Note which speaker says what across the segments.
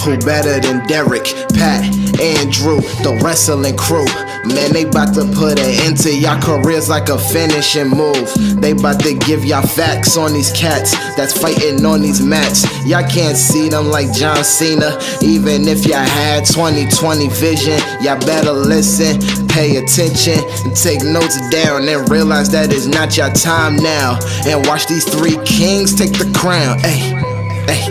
Speaker 1: Who better than Derek, Pat, Andrew, the wrestling crew? Man, they bout to put an end to y'all careers like a finishing move. They bout to give y'all facts on these cats that's fighting on these mats. Y'all can't see them like John Cena. Even if y'all had 20/20 vision, y'all better listen, pay attention, and take notes down, and realize that it's not your time now. And watch these three kings take the crown. Hey, hey.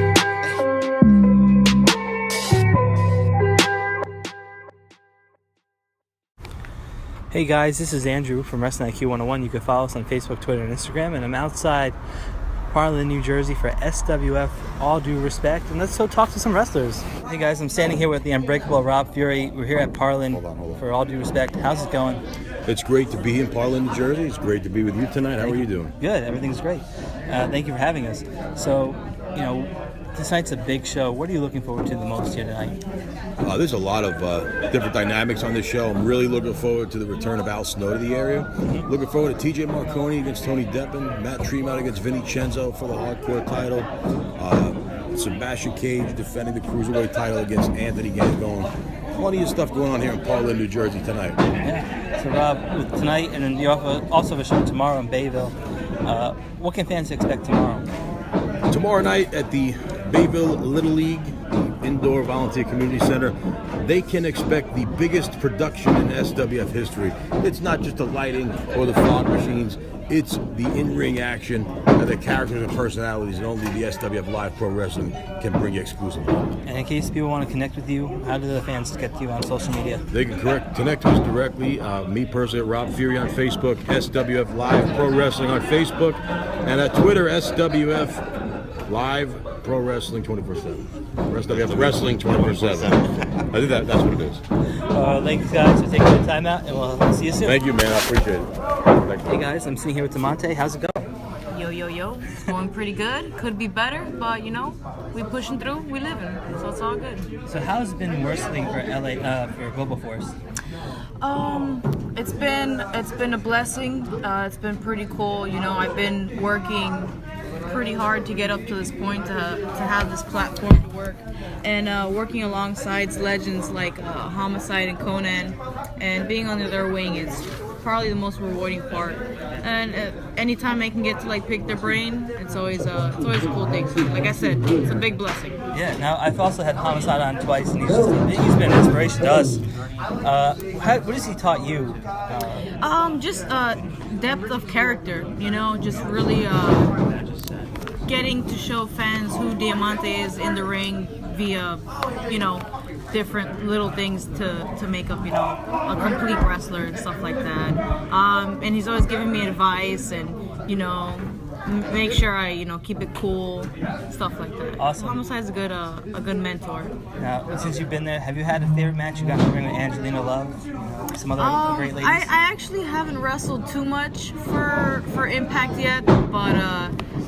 Speaker 2: Hey guys, this is Andrew from Wrestling IQ 101. You can follow us on Facebook, Twitter, and Instagram. And I'm outside Parlin, New Jersey for SWF, All Due Respect. And let's go talk to some wrestlers. Hey guys, I'm standing here with the unbreakable Rob Fury. We're here at Parlin for All Due Respect. How's it going?
Speaker 3: It's great to be in Parlin, New Jersey. It's great to be with you tonight. How are you doing?
Speaker 2: Good, everything's great. Thank you for having us. So, tonight's a big show. What are you looking forward to the most here tonight?
Speaker 3: There's a lot of different dynamics on this show. I'm really looking forward to the return of Al Snow to the area. Looking forward to TJ Marconi against Tony Deppen, Matt Tremont against Vinny Cenzo for the hardcore title, Sebastian Cage defending the cruiserweight title against Anthony Gangone. Plenty of stuff going on here in Parlin, New Jersey tonight.
Speaker 2: Yeah. So Rob, with tonight, and then you also have a show tomorrow in Bayville. What can fans expect tomorrow?
Speaker 3: Tomorrow night at the Bayville Little League Indoor Volunteer Community Center, they can expect the biggest production in SWF history. It's not just the lighting or the fog machines, it's the in-ring action and the characters and personalities that only the SWF Live Pro Wrestling can bring you exclusively.
Speaker 2: And in case people want to connect with you, how do the fans get to you on social media?
Speaker 3: They can connect to us directly. Me personally at Rob Fury on Facebook, SWF Live Pro Wrestling on Facebook, and at Twitter, SWF Live Pro Wrestling 24/7. SWF Wrestling 24/7. I think that's what it is.
Speaker 2: Thanks guys for taking the time out, and we'll see you soon.
Speaker 3: Thank you, man. I appreciate it.
Speaker 2: Hey guys, I'm sitting here with Diamante. How's it going?
Speaker 4: Yo. Going pretty good. Could be better, but we pushing through, we living, so it's all good.
Speaker 2: So how's it been wrestling for LA for Global Force?
Speaker 4: It's been a blessing. It's been pretty cool. I've been working pretty hard to get up to this point to have this platform to work, and working alongside legends like Homicide and Conan, and being under their wing is probably the most rewarding part. And anytime I can get to pick their brain, it's always a cool thing. Like I said, it's a big blessing.
Speaker 2: Yeah. Now I've also had Homicide on twice, and he's been an inspiration to us. What has he taught you?
Speaker 4: Just depth of character. Just really getting to show fans who Diamante is in the ring via, different little things to make up, a complete wrestler and stuff like that. And he's always giving me advice and, make sure I, keep it cool, stuff like that.
Speaker 2: Awesome.
Speaker 4: Homicide's a good mentor.
Speaker 2: Now, since you've been there, have you had a favorite match you got in the ring with Angelina Love? Some other great ladies?
Speaker 4: I actually haven't wrestled too much for Impact yet, but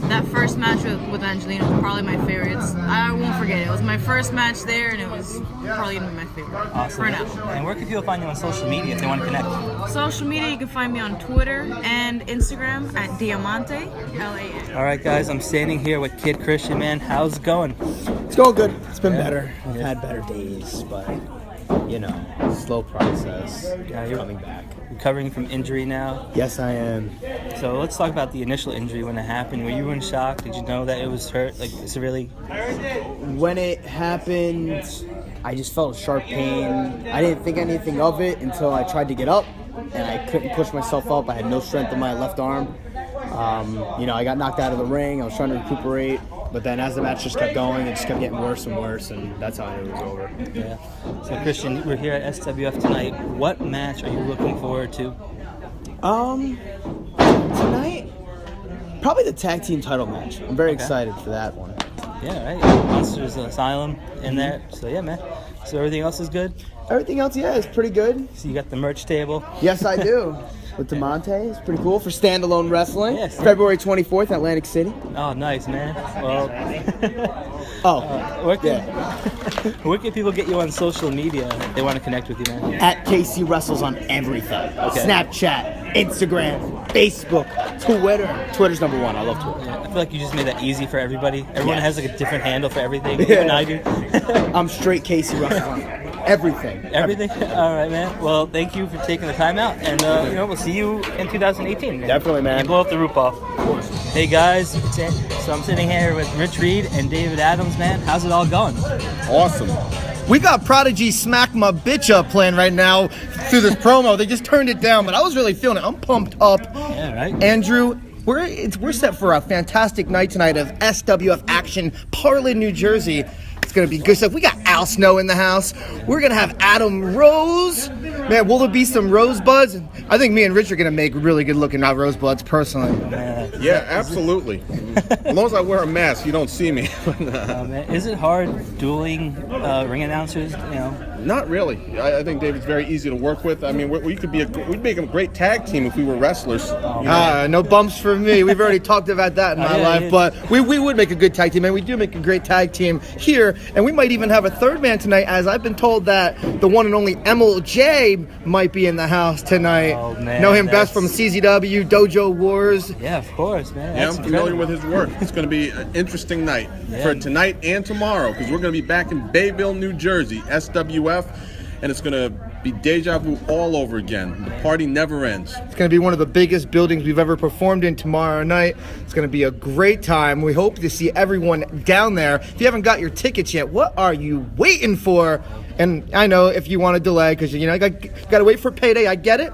Speaker 4: that first match with Angelina was probably my favorite. I won't forget it. It was my first match there, and it was probably going to be my favorite.
Speaker 2: Awesome.
Speaker 4: For now.
Speaker 2: And where can people find you on social media if they want to connect?
Speaker 4: Social media, you can find me on Twitter and Instagram at Diamante, LAN.
Speaker 2: All right, guys, I'm standing here with Kid Christian, man. How's it going?
Speaker 5: It's going good. It's been better. I've had better days, but, slow process.
Speaker 2: You're
Speaker 5: coming back.
Speaker 2: Recovering from injury now?
Speaker 5: Yes, I am.
Speaker 2: So let's talk about the initial injury when it happened. Were you in shock? Did you know that it was hurt, severely?
Speaker 5: When it happened, I just felt a sharp pain. I didn't think anything of it until I tried to get up, and I couldn't push myself up. I had no strength in my left arm. I got knocked out of the ring. I was trying to recuperate, but then as the match just kept going, it just kept getting worse and worse, and that's how I knew it was over.
Speaker 2: Yeah. So Christian, we're here at SWF tonight. What match are you looking forward to?
Speaker 5: Tonight, probably the tag team title match. I'm very excited for that one.
Speaker 2: Yeah, right. Monsters Asylum in there. So yeah, man. So everything else is good?
Speaker 5: Everything else, yeah, is pretty good.
Speaker 2: So you got the merch table?
Speaker 5: Yes, I do. With Diamante, it's pretty cool for standalone wrestling.
Speaker 2: Yes.
Speaker 5: February 24th, Atlantic City.
Speaker 2: Oh, nice, man. Well,
Speaker 5: Oh,
Speaker 2: Where can,
Speaker 5: yeah.
Speaker 2: where can people get you on social media if they want to connect with you, man?
Speaker 5: At KC Wrestles on everything.
Speaker 2: Okay.
Speaker 5: Snapchat, Instagram, Facebook, Twitter. Twitter's number one. I love Twitter.
Speaker 2: I feel like you just made that easy for everybody. Everyone
Speaker 5: Yes.
Speaker 2: has like a different handle for everything.
Speaker 5: Yeah.
Speaker 2: Even I do.
Speaker 5: I'm straight KC Wrestles on everything.
Speaker 2: Everything? All right, man. Well, thank you for taking the time out. And, we'll see you in 2018. Man.
Speaker 5: Definitely, man.
Speaker 2: You blow up the roof off. Hey, guys. So I'm sitting here with Rich Reed and David Adams, man. How's it all going?
Speaker 6: Awesome. We got Prodigy Smack My Bitch Up playing right now through this promo. They just turned it down, but I was really feeling it. I'm pumped up.
Speaker 2: Yeah, right?
Speaker 6: Andrew, we're set for a fantastic night tonight of SWF action, Parlin, New Jersey. It's going to be good stuff. We got Al Snow in the house. We're going to have Adam Rose. Man, will there be some rosebuds? I think me and Rich are going to make really good looking rosebuds personally.
Speaker 3: Yeah, absolutely. As long as I wear a mask, you don't see me.
Speaker 2: Man, is it hard dueling ring announcers?
Speaker 3: Not really. I think David's very easy to work with. I mean, we'd make a great tag team if we were wrestlers.
Speaker 6: No bumps for me. We've already talked about that in my life, but we would make a good tag team, and we do make a great tag team here, and we might even have a third man tonight, as I've been told that the one and only MLJ might be in the house tonight.
Speaker 2: Oh, man,
Speaker 6: know him best from CZW, Dojo Wars.
Speaker 2: Yeah, of course, man.
Speaker 3: Yeah,
Speaker 2: That's
Speaker 3: I'm familiar
Speaker 2: incredible.
Speaker 3: with his work. It's going to be an interesting night for tonight and tomorrow, because we're going to be back in Bayville, New Jersey, SWF, and it's going to be deja vu all over again. The party never ends.
Speaker 6: It's going to be one of the biggest buildings we've ever performed in tomorrow night. It's going to be a great time. We hope to see everyone down there. If you haven't got your tickets yet, what are you waiting for? And I know if you want to delay, because you got to wait for payday, I get it.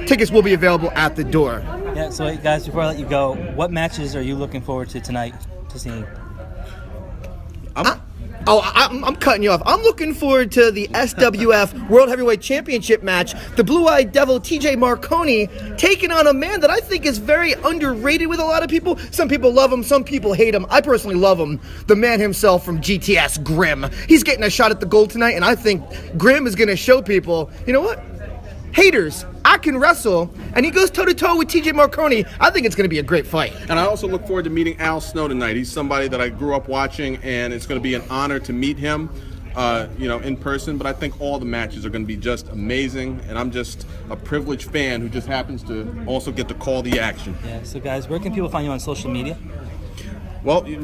Speaker 6: Tickets will be available at the door.
Speaker 2: Yeah, so guys, before I let you go, what matches are you looking forward to tonight to seeing?
Speaker 6: I'm cutting you off. I'm looking forward to the SWF World Heavyweight Championship match. The Blue-Eyed Devil, TJ Marconi, taking on a man that I think is very underrated with a lot of people. Some people love him, some people hate him. I personally love him. The man himself from GTS, Grimm. He's getting a shot at the gold tonight, and I think Grimm is going to show people, you know what? Haters, I can wrestle, and he goes toe-to-toe with TJ Marconi. I think it's going to be a great fight.
Speaker 3: And I also look forward to meeting Al Snow tonight. He's somebody that I grew up watching, and it's going to be an honor to meet him, in person. But I think all the matches are going to be just amazing, and I'm just a privileged fan who just happens to also get to call the action.
Speaker 2: Yeah, so guys, where can people find you on social media?
Speaker 3: Well, you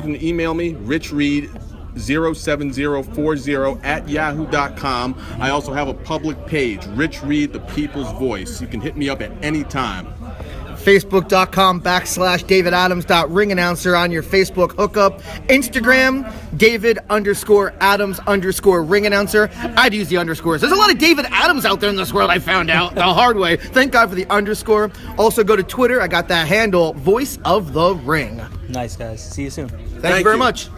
Speaker 3: can email me, richreed07040@yahoo.com. I also have a public page, Rich Reed, the People's Voice. You can hit me up at any time.
Speaker 6: Facebook.com/DavidAdams.ringannouncer on your Facebook hookup. Instagram, David_Adams_ringannouncer. I'd use the underscores. There's a lot of David Adams out there in this world, I found out the hard way. Thank God for the underscore. Also go to Twitter. I got that handle, Voice of the Ring.
Speaker 2: Nice, guys. See you soon.
Speaker 6: Thank you very much.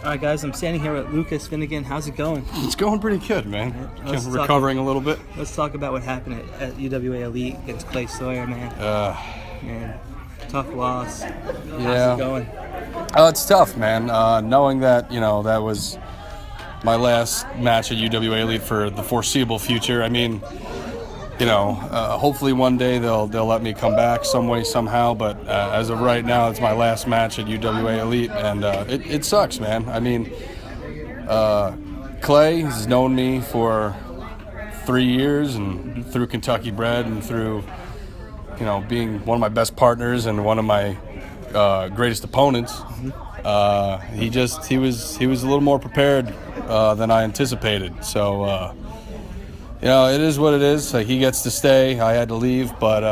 Speaker 2: All right, guys, I'm standing here with Lucas Finnegan. How's it going?
Speaker 7: It's going pretty good, man.
Speaker 2: Let's
Speaker 7: Just recovering a little bit.
Speaker 2: Let's talk about what happened at UWA Elite against Clay Sawyer, man. Man, tough loss. How's it going?
Speaker 7: It's tough, man. Knowing that, that was my last match at UWA Elite for the foreseeable future. I mean, hopefully one day they'll let me come back some way, somehow. But as of right now, it's my last match at UWA Elite, and it sucks, man. I mean, Clay has known me for 3 years, and through Kentucky Bred, and through being one of my best partners and one of my greatest opponents. He was a little more prepared than I anticipated. So. It is what it is. Like, he gets to stay. I had to leave, but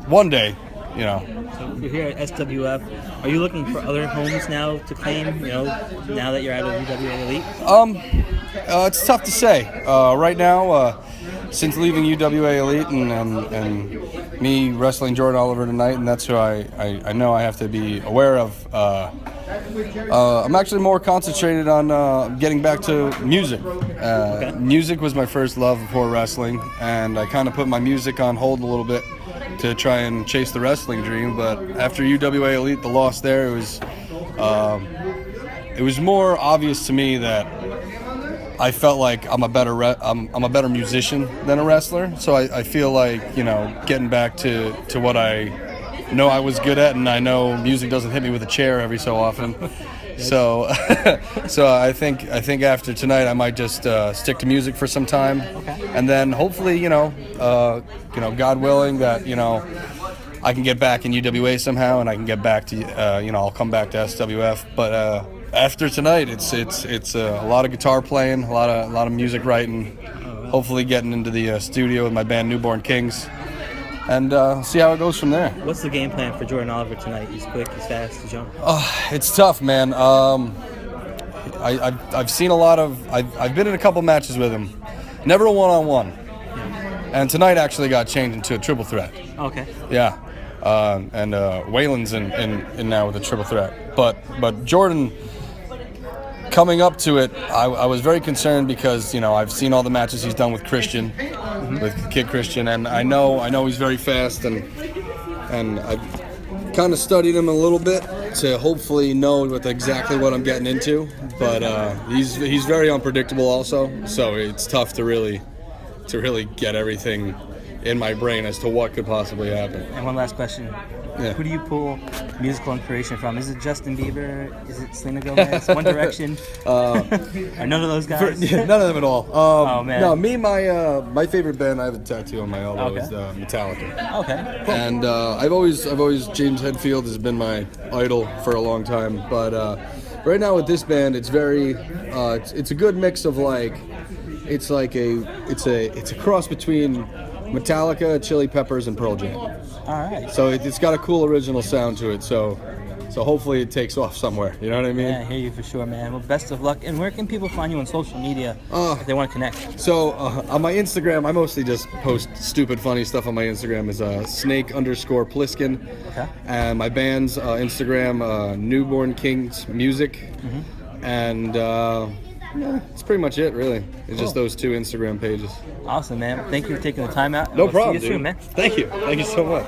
Speaker 7: one day,
Speaker 2: So you're here at SWF. Are you looking for other homes now to claim? Now that you're out of UWA Elite.
Speaker 7: It's tough to say. Right now, since leaving UWA Elite and me wrestling Jordan Oliver tonight, and that's who I know I have to be aware of. I'm actually more concentrated on getting back to music. Music was my first love before wrestling, and I kind of put my music on hold a little bit to try and chase the wrestling dream. But after UWA Elite, the loss there, it was more obvious to me that I felt like I'm a better musician than a wrestler. So I feel like getting back to what I know I was good at, and I know music doesn't hit me with a chair every so often. So, so I think after tonight I might just stick to music for some time, and then hopefully, God willing, that I can get back in UWA somehow, and I can get back to I'll come back to SWF. But after tonight, it's a lot of guitar playing, a lot of music writing, hopefully getting into the studio with my band Newborn Kings, and see how it goes from there.
Speaker 2: What's the game plan for Jordan Oliver tonight? He's quick, he's fast, he's young.
Speaker 7: It's tough, man. I've seen a lot of. I've been in a couple matches with him, never a one-on-one, and tonight actually got changed into a triple threat.
Speaker 2: Okay.
Speaker 7: Yeah, and Waylon's in now with a triple threat. But Jordan, coming up to it, I was very concerned because I've seen all the matches he's done with Christian, with Kid Christian, and I know he's very fast, and I've kind of studied him a little bit to hopefully know exactly what I'm getting into. But he's very unpredictable also, so it's tough to really get everything in my brain as to what could possibly happen.
Speaker 2: And one last question.
Speaker 7: Yeah.
Speaker 2: Who do you pull musical inspiration from? Is it Justin Bieber? Is it Selena Gomez? One Direction? Are none of those guys?
Speaker 7: None of them at all.
Speaker 2: Oh, man.
Speaker 7: No, my favorite band, I have a tattoo on my elbow, is Metallica.
Speaker 2: Okay. Cool.
Speaker 7: And I've always James Hetfield has been my idol for a long time. But right now with this band, it's very it's a good mix of it's a cross between Metallica, Chili Peppers, and Pearl Jam.
Speaker 2: All right.
Speaker 7: So it's got a cool original sound to it. So hopefully it takes off somewhere. You know what I mean?
Speaker 2: Yeah, I hear you for sure, man. Well, best of luck. And where can people find you on social media if they want to connect?
Speaker 7: So on my Instagram, I mostly just post stupid, funny stuff on my Instagram. Is Snake_Pliskin.
Speaker 2: Okay.
Speaker 7: And my band's Instagram, Newborn Kings Music. And it's pretty much it, really. It's just those two Instagram pages.
Speaker 2: Awesome, man. Thank you for taking the time out.
Speaker 7: No
Speaker 2: We'll
Speaker 7: problem,
Speaker 2: see you soon,
Speaker 7: dude.
Speaker 2: man.
Speaker 7: Thank you. Thank you so much.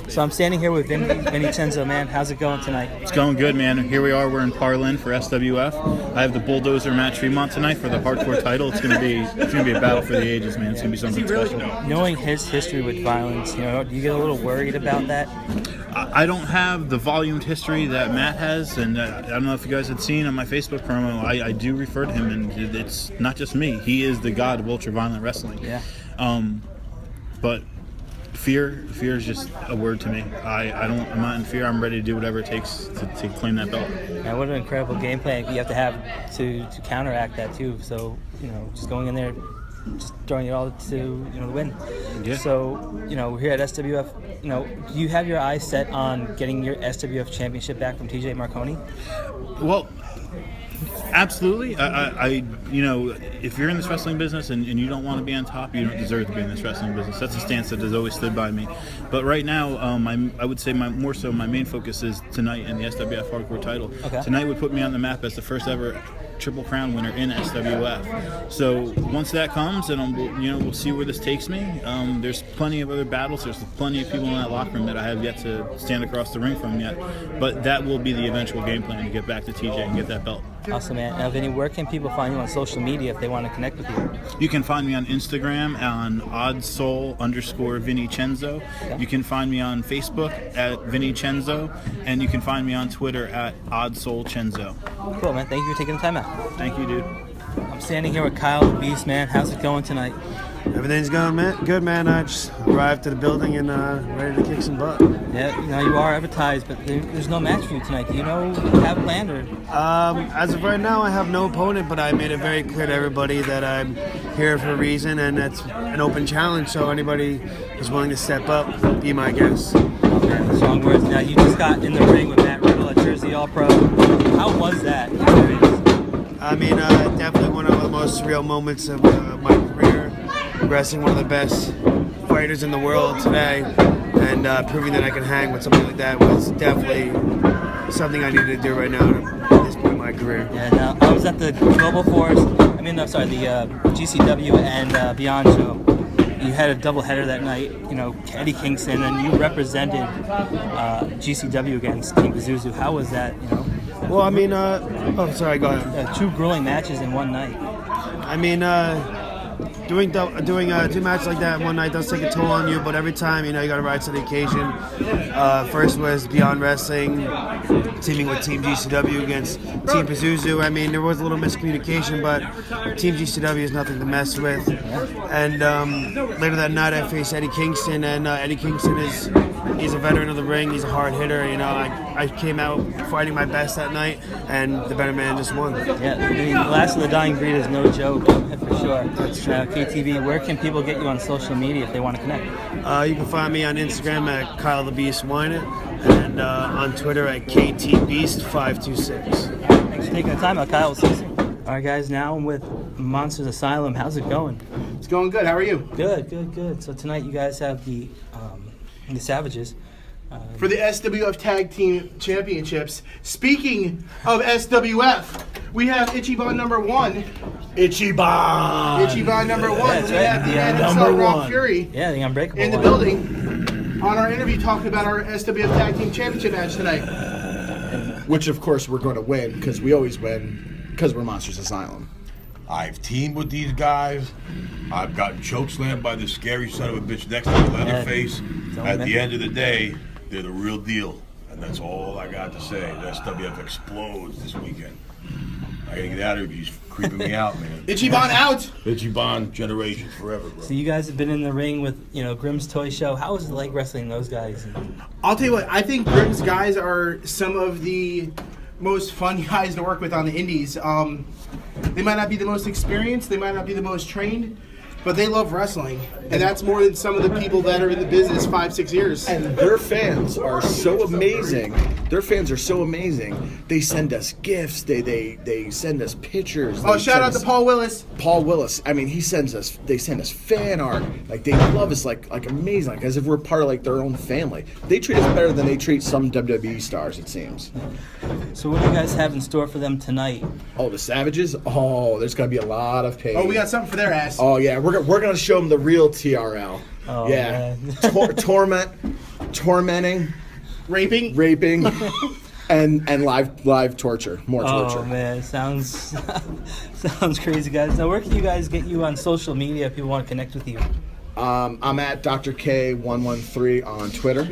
Speaker 2: So I'm standing here with Vinny Cenzo, man. How's it going tonight?
Speaker 8: It's going good, man. Here we are. We're in Parlin for SWF. I have the Bulldozer Matt Tremont tonight for the hardcore title. It's gonna be a battle for the ages, man. It's gonna be something special.
Speaker 2: Knowing his history with violence, do you get a little worried about that?
Speaker 8: I don't have the volumed history that Matt has, and I don't know if you guys had seen on my Facebook promo. I do refer to him, and it's not just me. He is the god of ultra-violent wrestling.
Speaker 2: Yeah.
Speaker 8: But fear is just a word to me. I'm not in fear. I'm ready to do whatever it takes to claim that belt.
Speaker 2: And what an incredible game plan you have to counteract that too. So just going in there, just throwing it all to the win.
Speaker 8: Yeah.
Speaker 2: So we're here at SWF. Do you have your eyes set on getting your SWF championship back from TJ Marconi?
Speaker 8: Well, absolutely. If you're in this wrestling business and you don't want to be on top, you don't deserve to be in this wrestling business. That's a stance that has always stood by me. But right now, I would say my main focus is tonight and the SWF Hardcore title.
Speaker 2: Okay.
Speaker 8: Tonight would put me on the map as the first ever Triple Crown winner in SWF. So once that comes, and we'll see where this takes me. There's plenty of other battles. There's plenty of people in that locker room that I have yet to stand across the ring from yet. But that will be the eventual game plan to get back to TJ and get that belt.
Speaker 2: Awesome, man. Now, Vinny, where can people find you on social media if they want to connect with you?
Speaker 8: You can find me on Instagram on oddsoul_Vinny Cenzo.
Speaker 2: Okay.
Speaker 8: You can find me on Facebook at Vinny Cenzo, and you can find me on Twitter at oddsoulcenzo.
Speaker 2: Cool, man. Thank you for taking the time out.
Speaker 8: Thank you, dude.
Speaker 2: I'm standing here with Kyle the Beast, man. How's it going tonight?
Speaker 9: Everything's going good, man. I just arrived to the building and ready to kick some butt.
Speaker 2: Yeah, you are advertised, but there's no match for you tonight. Do you have a plan or?
Speaker 9: As of right now, I have no opponent, but I made it very clear to everybody that I'm here for a reason, and it's an open challenge. So anybody who's willing to step up, be my guest.
Speaker 2: Man, strong words. Now you just got in the ring with Matt Riddle at Jersey All Pro. How was that experience?
Speaker 9: I mean, definitely one of the most surreal moments of my career. Wrestling one of the best fighters in the world today, and proving that I can hang with something like that was definitely something I needed to do right now at this point in my career.
Speaker 2: Yeah, now I was at the Global Force. The GCW and Beyond show. You had a doubleheader that night. Eddie Kingston, and you represented GCW against King Pazuzu. How was that?
Speaker 9: Well, I mean, oh, sorry, go ahead.
Speaker 2: 2 grueling matches in one night.
Speaker 9: I mean, doing two matches like that one night does take a toll on you, but every time, you know, you got to rise to the occasion. First was Beyond Wrestling, teaming with Team GCW against Team Pazuzu. I mean, there was a little miscommunication, but Team GCW is nothing to mess with. And later that night, I faced Eddie Kingston, and Eddie Kingston he's a veteran of the ring. He's a hard hitter. You know, I came out fighting my best that night, and the better man just won.
Speaker 2: Yeah, I mean, the last of the dying breed is no joke, for sure. KTV, where can people get you on social media if they want to connect?
Speaker 9: You can find me on Instagram at Kyle the Beast Wynett, and on Twitter at KTBeast526.
Speaker 2: Thanks for taking the time out, Kyle. We'll see you soon. All right, guys, now I'm with Monsters Asylum. How's it going?
Speaker 6: It's going good. How are you?
Speaker 2: Good. So tonight you guys have the Savages.
Speaker 6: For the SWF Tag Team Championships. Speaking of SWF, we have Ichiban number 1. Ichiban number 1.
Speaker 2: That's
Speaker 6: we
Speaker 2: right.
Speaker 6: have the man
Speaker 2: Number
Speaker 6: himself, Rob
Speaker 2: 1.
Speaker 6: Fury,
Speaker 2: Yeah, the Unbreakable
Speaker 6: in the
Speaker 2: one.
Speaker 6: building on our interview talking about our SWF Tag Team Championship match tonight.
Speaker 10: Which, of course, we're going to win because we always win because we're Monsters Asylum.
Speaker 3: I've teamed with these guys. I've gotten chokeslammed by this scary son of a bitch next to me, Leatherface. At the end of the day, they're the real deal. And that's all I got to say. The SWF explodes this weekend. I gotta get out of here. He's creeping me out, man.
Speaker 6: Ichiban out!
Speaker 3: Ichiban generation forever, bro.
Speaker 2: So you guys have been in the ring with, Grimm's Toy Show. How was it like wrestling those guys?
Speaker 6: I'll tell you what, I think Grimm's guys are some of the most fun guys to work with on the indies. They might not be the most experienced, they might not be the most trained, but they love wrestling. And that's more than some of the people that are in the business 5-6 years.
Speaker 10: And their fans are so amazing. They send us gifts. They send us pictures.
Speaker 6: Oh, shout out to Paul Willis.
Speaker 10: Paul Willis. I mean, they send us fan art. Like, they love us like amazing, like as if we're part of like their own family. They treat us better than they treat some WWE stars, it seems.
Speaker 2: So what do you guys have in store for them tonight?
Speaker 10: Oh, the Savages? Oh, there's gonna be a lot of pain.
Speaker 6: Oh, we got something for their ass.
Speaker 10: Oh yeah, we're gonna show them the real TRL.
Speaker 2: Oh,
Speaker 10: yeah,
Speaker 2: man.
Speaker 10: tormenting,
Speaker 6: Raping,
Speaker 10: and live torture, more torture.
Speaker 2: Oh man, sounds crazy, guys. Now, where can you guys get you on social media if people want to connect with you?
Speaker 10: I'm at Dr. K113 on Twitter.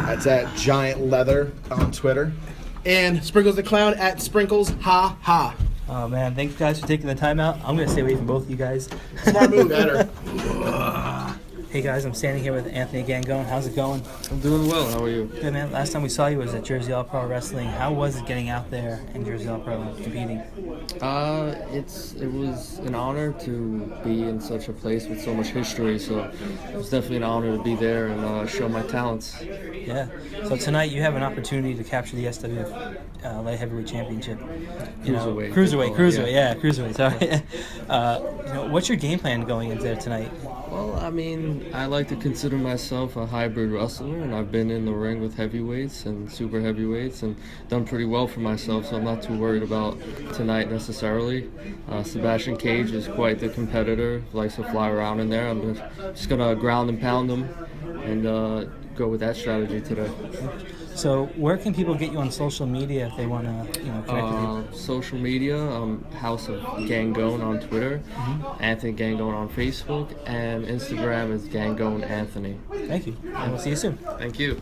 Speaker 10: That's at Giant Leather on Twitter.
Speaker 6: And Sprinkles the Clown at Sprinkles Ha Ha.
Speaker 2: Oh man, thanks guys for taking the time out. I'm gonna stay away from both of you guys.
Speaker 6: Smart move, Adder.
Speaker 2: Hey guys, I'm standing here with Anthony Gangone. How's it going?
Speaker 11: I'm doing well. How are you?
Speaker 2: Good man. Last time we saw you was at Jersey All Pro Wrestling. How was it getting out there in Jersey All Pro competing?
Speaker 11: It was an honor to be in such a place with so much history. So it was definitely an honor to be there and show my talents.
Speaker 2: Yeah. So tonight you have an opportunity to capture the SWF Light Heavyweight Championship. Cruiserweight. Yeah, Cruiserweight. Sorry. What's your game plan going into there tonight?
Speaker 11: Well, I mean, I like to consider myself a hybrid wrestler, and I've been in the ring with heavyweights and super heavyweights and done pretty well for myself, so I'm not too worried about tonight necessarily. Sebastian Cage is quite the competitor, likes to fly around in there. I'm just going to ground and pound him and go with that strategy today.
Speaker 2: So where can people get you on social media if they want to connect with you?
Speaker 11: Social media, House of Gangone on Twitter, Anthony Gangone on Facebook, and Instagram is Gangone Anthony.
Speaker 2: Thank you, and we'll see you soon.
Speaker 11: Thank you.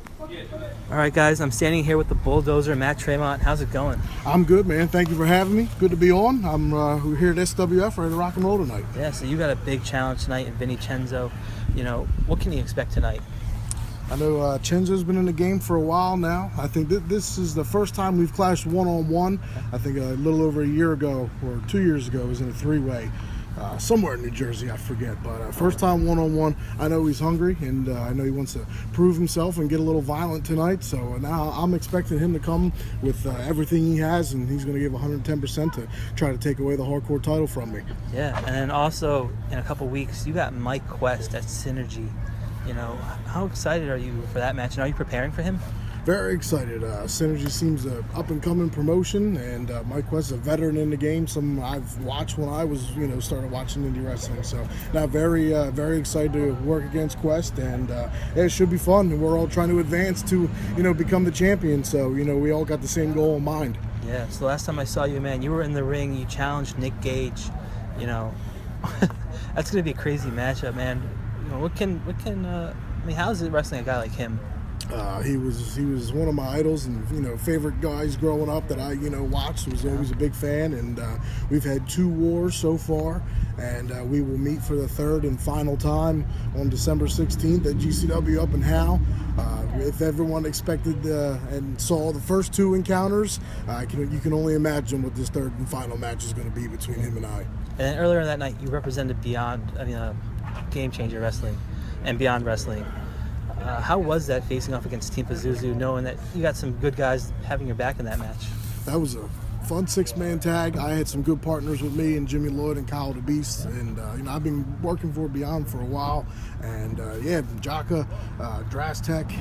Speaker 2: All right, guys, I'm standing here with the Bulldozer, Matt Tremont. How's it going?
Speaker 12: I'm good, man. Thank you for having me. Good to be on. We're here at SWF, ready to rock and roll tonight.
Speaker 2: Yeah, so you got a big challenge tonight in Vinny Cenzo. What can you expect tonight?
Speaker 12: I know Cenzo's been in the game for a while now. I think this is the first time we've clashed one-on-one. I think a little over a year ago, or 2 years ago, it was in a three-way. Somewhere in New Jersey, I forget. But first time one-on-one, I know he's hungry, and I know he wants to prove himself and get a little violent tonight. So now I'm expecting him to come with everything he has, and he's going to give 110% to try to take away the hardcore title from me.
Speaker 2: Yeah, and then also in a couple weeks, you got Mike Quest at Synergy. How excited are you for that match, and are you preparing for him?
Speaker 12: Very excited. Synergy seems an up-and-coming promotion, and Mike Quest is a veteran in the game. Some I've watched when I was, started watching indie wrestling. So now very excited to work against Quest, and it should be fun. We're all trying to advance to, become the champion. So, we all got the same goal in mind.
Speaker 2: Yeah, so last time I saw you, man, you were in the ring, you challenged Nick Gage, you know. That's going to be a crazy matchup, man. You know, I mean, how is it wrestling a guy like him?
Speaker 12: He was one of my idols and, you know, favorite guys growing up that I, you know, watched. Was always a big fan, and we've had 2 wars so far, and we will meet for the 3rd and final time on December 16th at GCW up in Howe. If everyone expected and saw the first 2 encounters, you can only imagine what this 3rd and final match is going to be between him and I.
Speaker 2: And then earlier that night, you represented Game Changer Wrestling and Beyond Wrestling. How was that facing off against Team Pazuzu, knowing that you got some good guys having your back in that match?
Speaker 12: That was a fun 6-man tag. I had some good partners with me and Jimmy Lloyd and Kyle the Beast, and you know, I've been working for Beyond for a while, and Jaka, Drastek,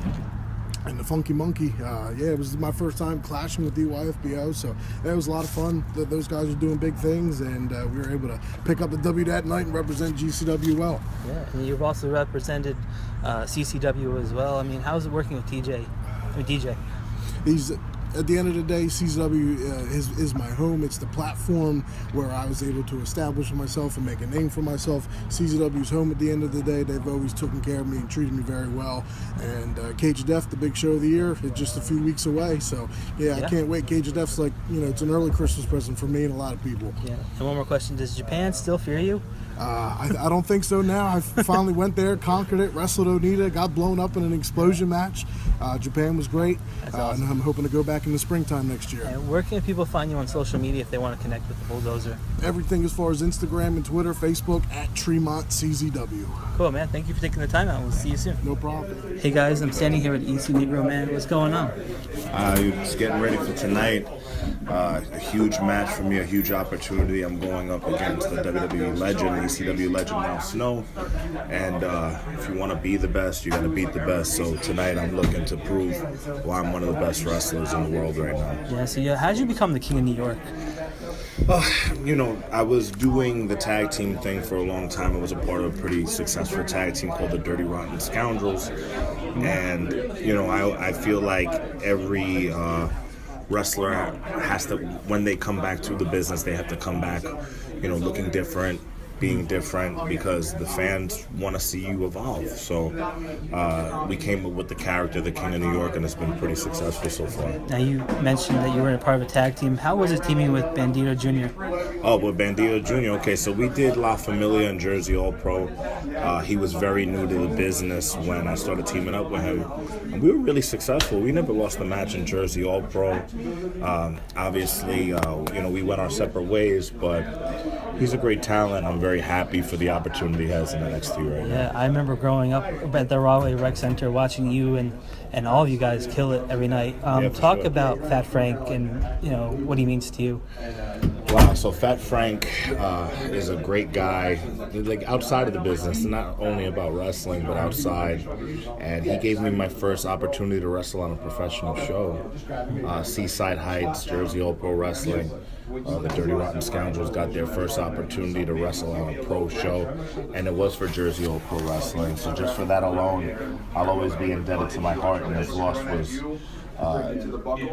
Speaker 12: and the Funky Monkey. It was my first time clashing with DYFBO, so that was a lot of fun. Those guys are doing big things, and we were able to pick up the W that night and represent GCW well.
Speaker 2: Yeah, and you've also represented CCW as well. I mean, how's it working with DJ?
Speaker 12: He's, at the end of the day, CCW is my home. It's the platform where I was able to establish myself and make a name for myself. CCW's home at the end of the day. They've always taken care of me and treated me very well. And Cage of Death, the big show of the year, is just a few weeks away. So, I can't wait. Cage of Death's like, you know, it's an early Christmas present for me and a lot of people.
Speaker 2: Yeah. And one more question. Does Japan still fear you?
Speaker 12: I don't think so now. I finally went there, conquered it, wrestled Onita, got blown up in an explosion match. Japan was great.
Speaker 2: That's awesome.
Speaker 12: And I'm hoping to go back in the springtime next year.
Speaker 2: And where can people find you on social media if they want to connect with the Bulldozer?
Speaker 12: Everything as far as Instagram and Twitter, Facebook, at Tremont CZW.
Speaker 2: Cool, man. Thank you for taking the time out. We'll see you soon.
Speaker 12: No problem.
Speaker 2: Hey, guys. I'm standing here with EC Negro, man. What's going on?
Speaker 13: Just getting ready for tonight. A huge match for me, a huge opportunity. I'm going up against the WWE legend, ECW legend Now Snow. And if you want to be the best, you got to beat the best. So tonight I'm looking to prove why I'm one of the best wrestlers in the world right now.
Speaker 2: Yeah, so how did you become the King of New York?
Speaker 13: You know, I was doing the tag team thing for a long time. I was a part of a pretty successful tag team called the Dirty Rotten Scoundrels. And, you know, I feel like every wrestler has to, when they come back to the business, they have to come back, you know, looking different, being different, because the fans want to see you evolve. So we came up with the character, the King of New York, and it's been pretty successful so far.
Speaker 2: Now, you mentioned that you were a part of a tag team. How was it teaming with Bandito Jr.?
Speaker 13: Oh, with Bandito Jr., okay, so we did La Familia and Jersey All Pro. He was very new to the business when I started teaming up with him. And we were really successful. We never lost a match in Jersey All Pro. Obviously, you know, we went our separate ways, but he's a great talent. I'm very happy for the opportunity he has in NXT right now.
Speaker 2: Yeah, I remember growing up at the Rahway Rec Center watching you and all of you guys kill it every night. Talk about Fat Frank and, you know, what he means to you.
Speaker 13: Wow, so Fat Frank is a great guy, like outside of the business, not only about wrestling, but outside. And he gave me my first opportunity to wrestle on a professional show. Seaside Heights, Jersey All Pro Wrestling. The Dirty Rotten Scoundrels got their first opportunity to wrestle on a pro show, and it was for Jersey All Pro Wrestling. So just for that alone, I'll always be indebted to my heart, and this loss was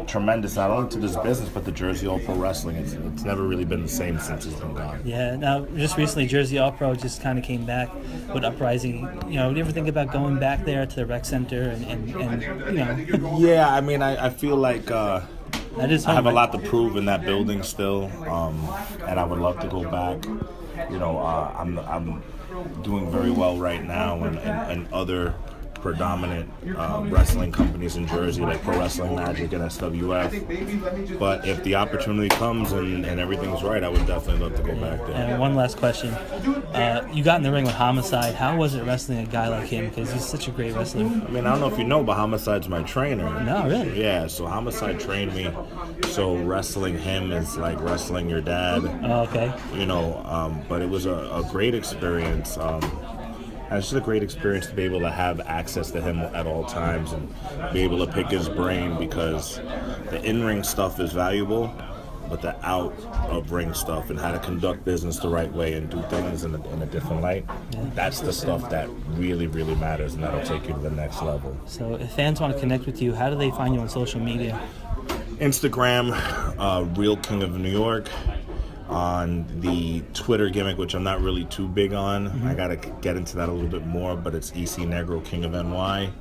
Speaker 13: tremendous, not only to this business, but to Jersey All Pro Wrestling. It's never really been the same since it's been gone.
Speaker 2: Yeah, now, just recently, Jersey All Pro just kind of came back with Uprising. You know, do you ever think about going back there to the rec center and you know?
Speaker 13: Yeah, I mean, I feel like
Speaker 2: that is
Speaker 13: I have a lot to prove in that building still, and I would love to go back. You know, I'm doing very well right now, and other predominant wrestling companies in Jersey, like Pro Wrestling Magic and SWF. But if the opportunity comes and everything's right, I would definitely love to go back there.
Speaker 2: And one last question. You got in the ring with Homicide. How was it wrestling a guy like him? Because he's such a great wrestler.
Speaker 13: I mean, I don't know if you know, but Homicide's my trainer.
Speaker 2: No, really?
Speaker 13: Yeah, so Homicide trained me. So wrestling him is like wrestling your dad.
Speaker 2: Oh, okay.
Speaker 13: You know, but it was a great experience. And it's just a great experience to be able to have access to him at all times and be able to pick his brain, because the in-ring stuff is valuable, but the out-of-ring stuff and how to conduct business the right way and do things in a different light, that's the stuff that really, really matters, and that'll take you to the next level.
Speaker 2: So if fans want to connect with you, how do they find you on social media?
Speaker 13: Instagram, Real King of New York. On the Twitter gimmick, which I'm not really too big on. I gotta get into that a little bit more, but it's EC Negro King of NY.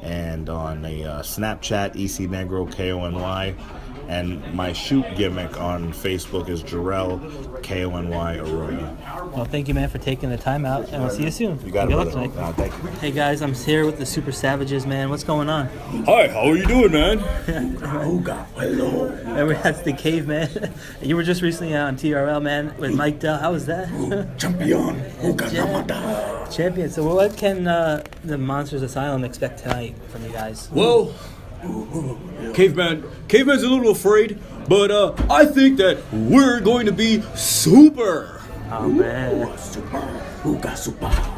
Speaker 13: And on a Snapchat, EC Negro KONY. And my shoot gimmick on Facebook is Jarrell KONY Arroyo.
Speaker 2: Well, thank you, man, for taking the time out, and we'll see you soon.
Speaker 13: You got it,
Speaker 2: Good luck
Speaker 13: brother.
Speaker 2: tonight.
Speaker 13: Thank you.
Speaker 2: Hey guys, I'm here with the Super Savages, man. What's going on?
Speaker 14: Hi, how are you doing, man?
Speaker 2: Hello. And that's the Caveman. You were just recently on TRL, man, with Mike Dell. How was that?
Speaker 14: Champion.
Speaker 2: Champion. So what can the Monsters Asylum expect tonight from you guys?
Speaker 14: Well, Caveman's a little afraid, but I think that we're going to be super.
Speaker 2: Oh, man.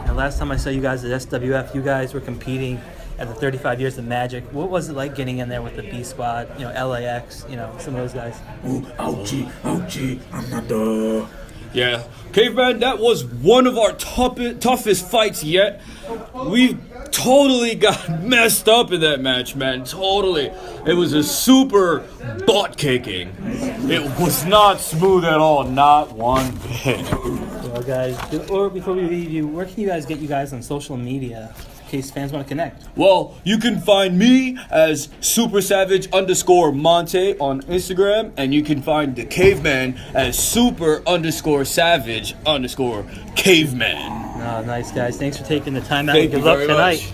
Speaker 2: Now, last time I saw you guys at SWF, you guys were competing at the 35 Years of Magic. What was it like getting in there with the B Squad, LAX, some of those guys?
Speaker 14: Ouchie, I'm not the... Yeah, Caveman, that was one of our toughest fights yet. We totally got messed up in that match, man. Totally. It was a super butt kicking. It was not smooth at all, not one bit.
Speaker 2: Well, guys, or before we leave you, where can you guys get you guys on social media in case fans want to connect?
Speaker 14: Well, you can find me as Super Savage _Monte on Instagram, and you can find the Caveman as Super _Savage _Caveman.
Speaker 2: Oh, nice, guys. Thanks for taking the time out.
Speaker 14: Thank
Speaker 2: Good
Speaker 14: you
Speaker 2: luck
Speaker 14: very
Speaker 2: tonight.
Speaker 14: Much.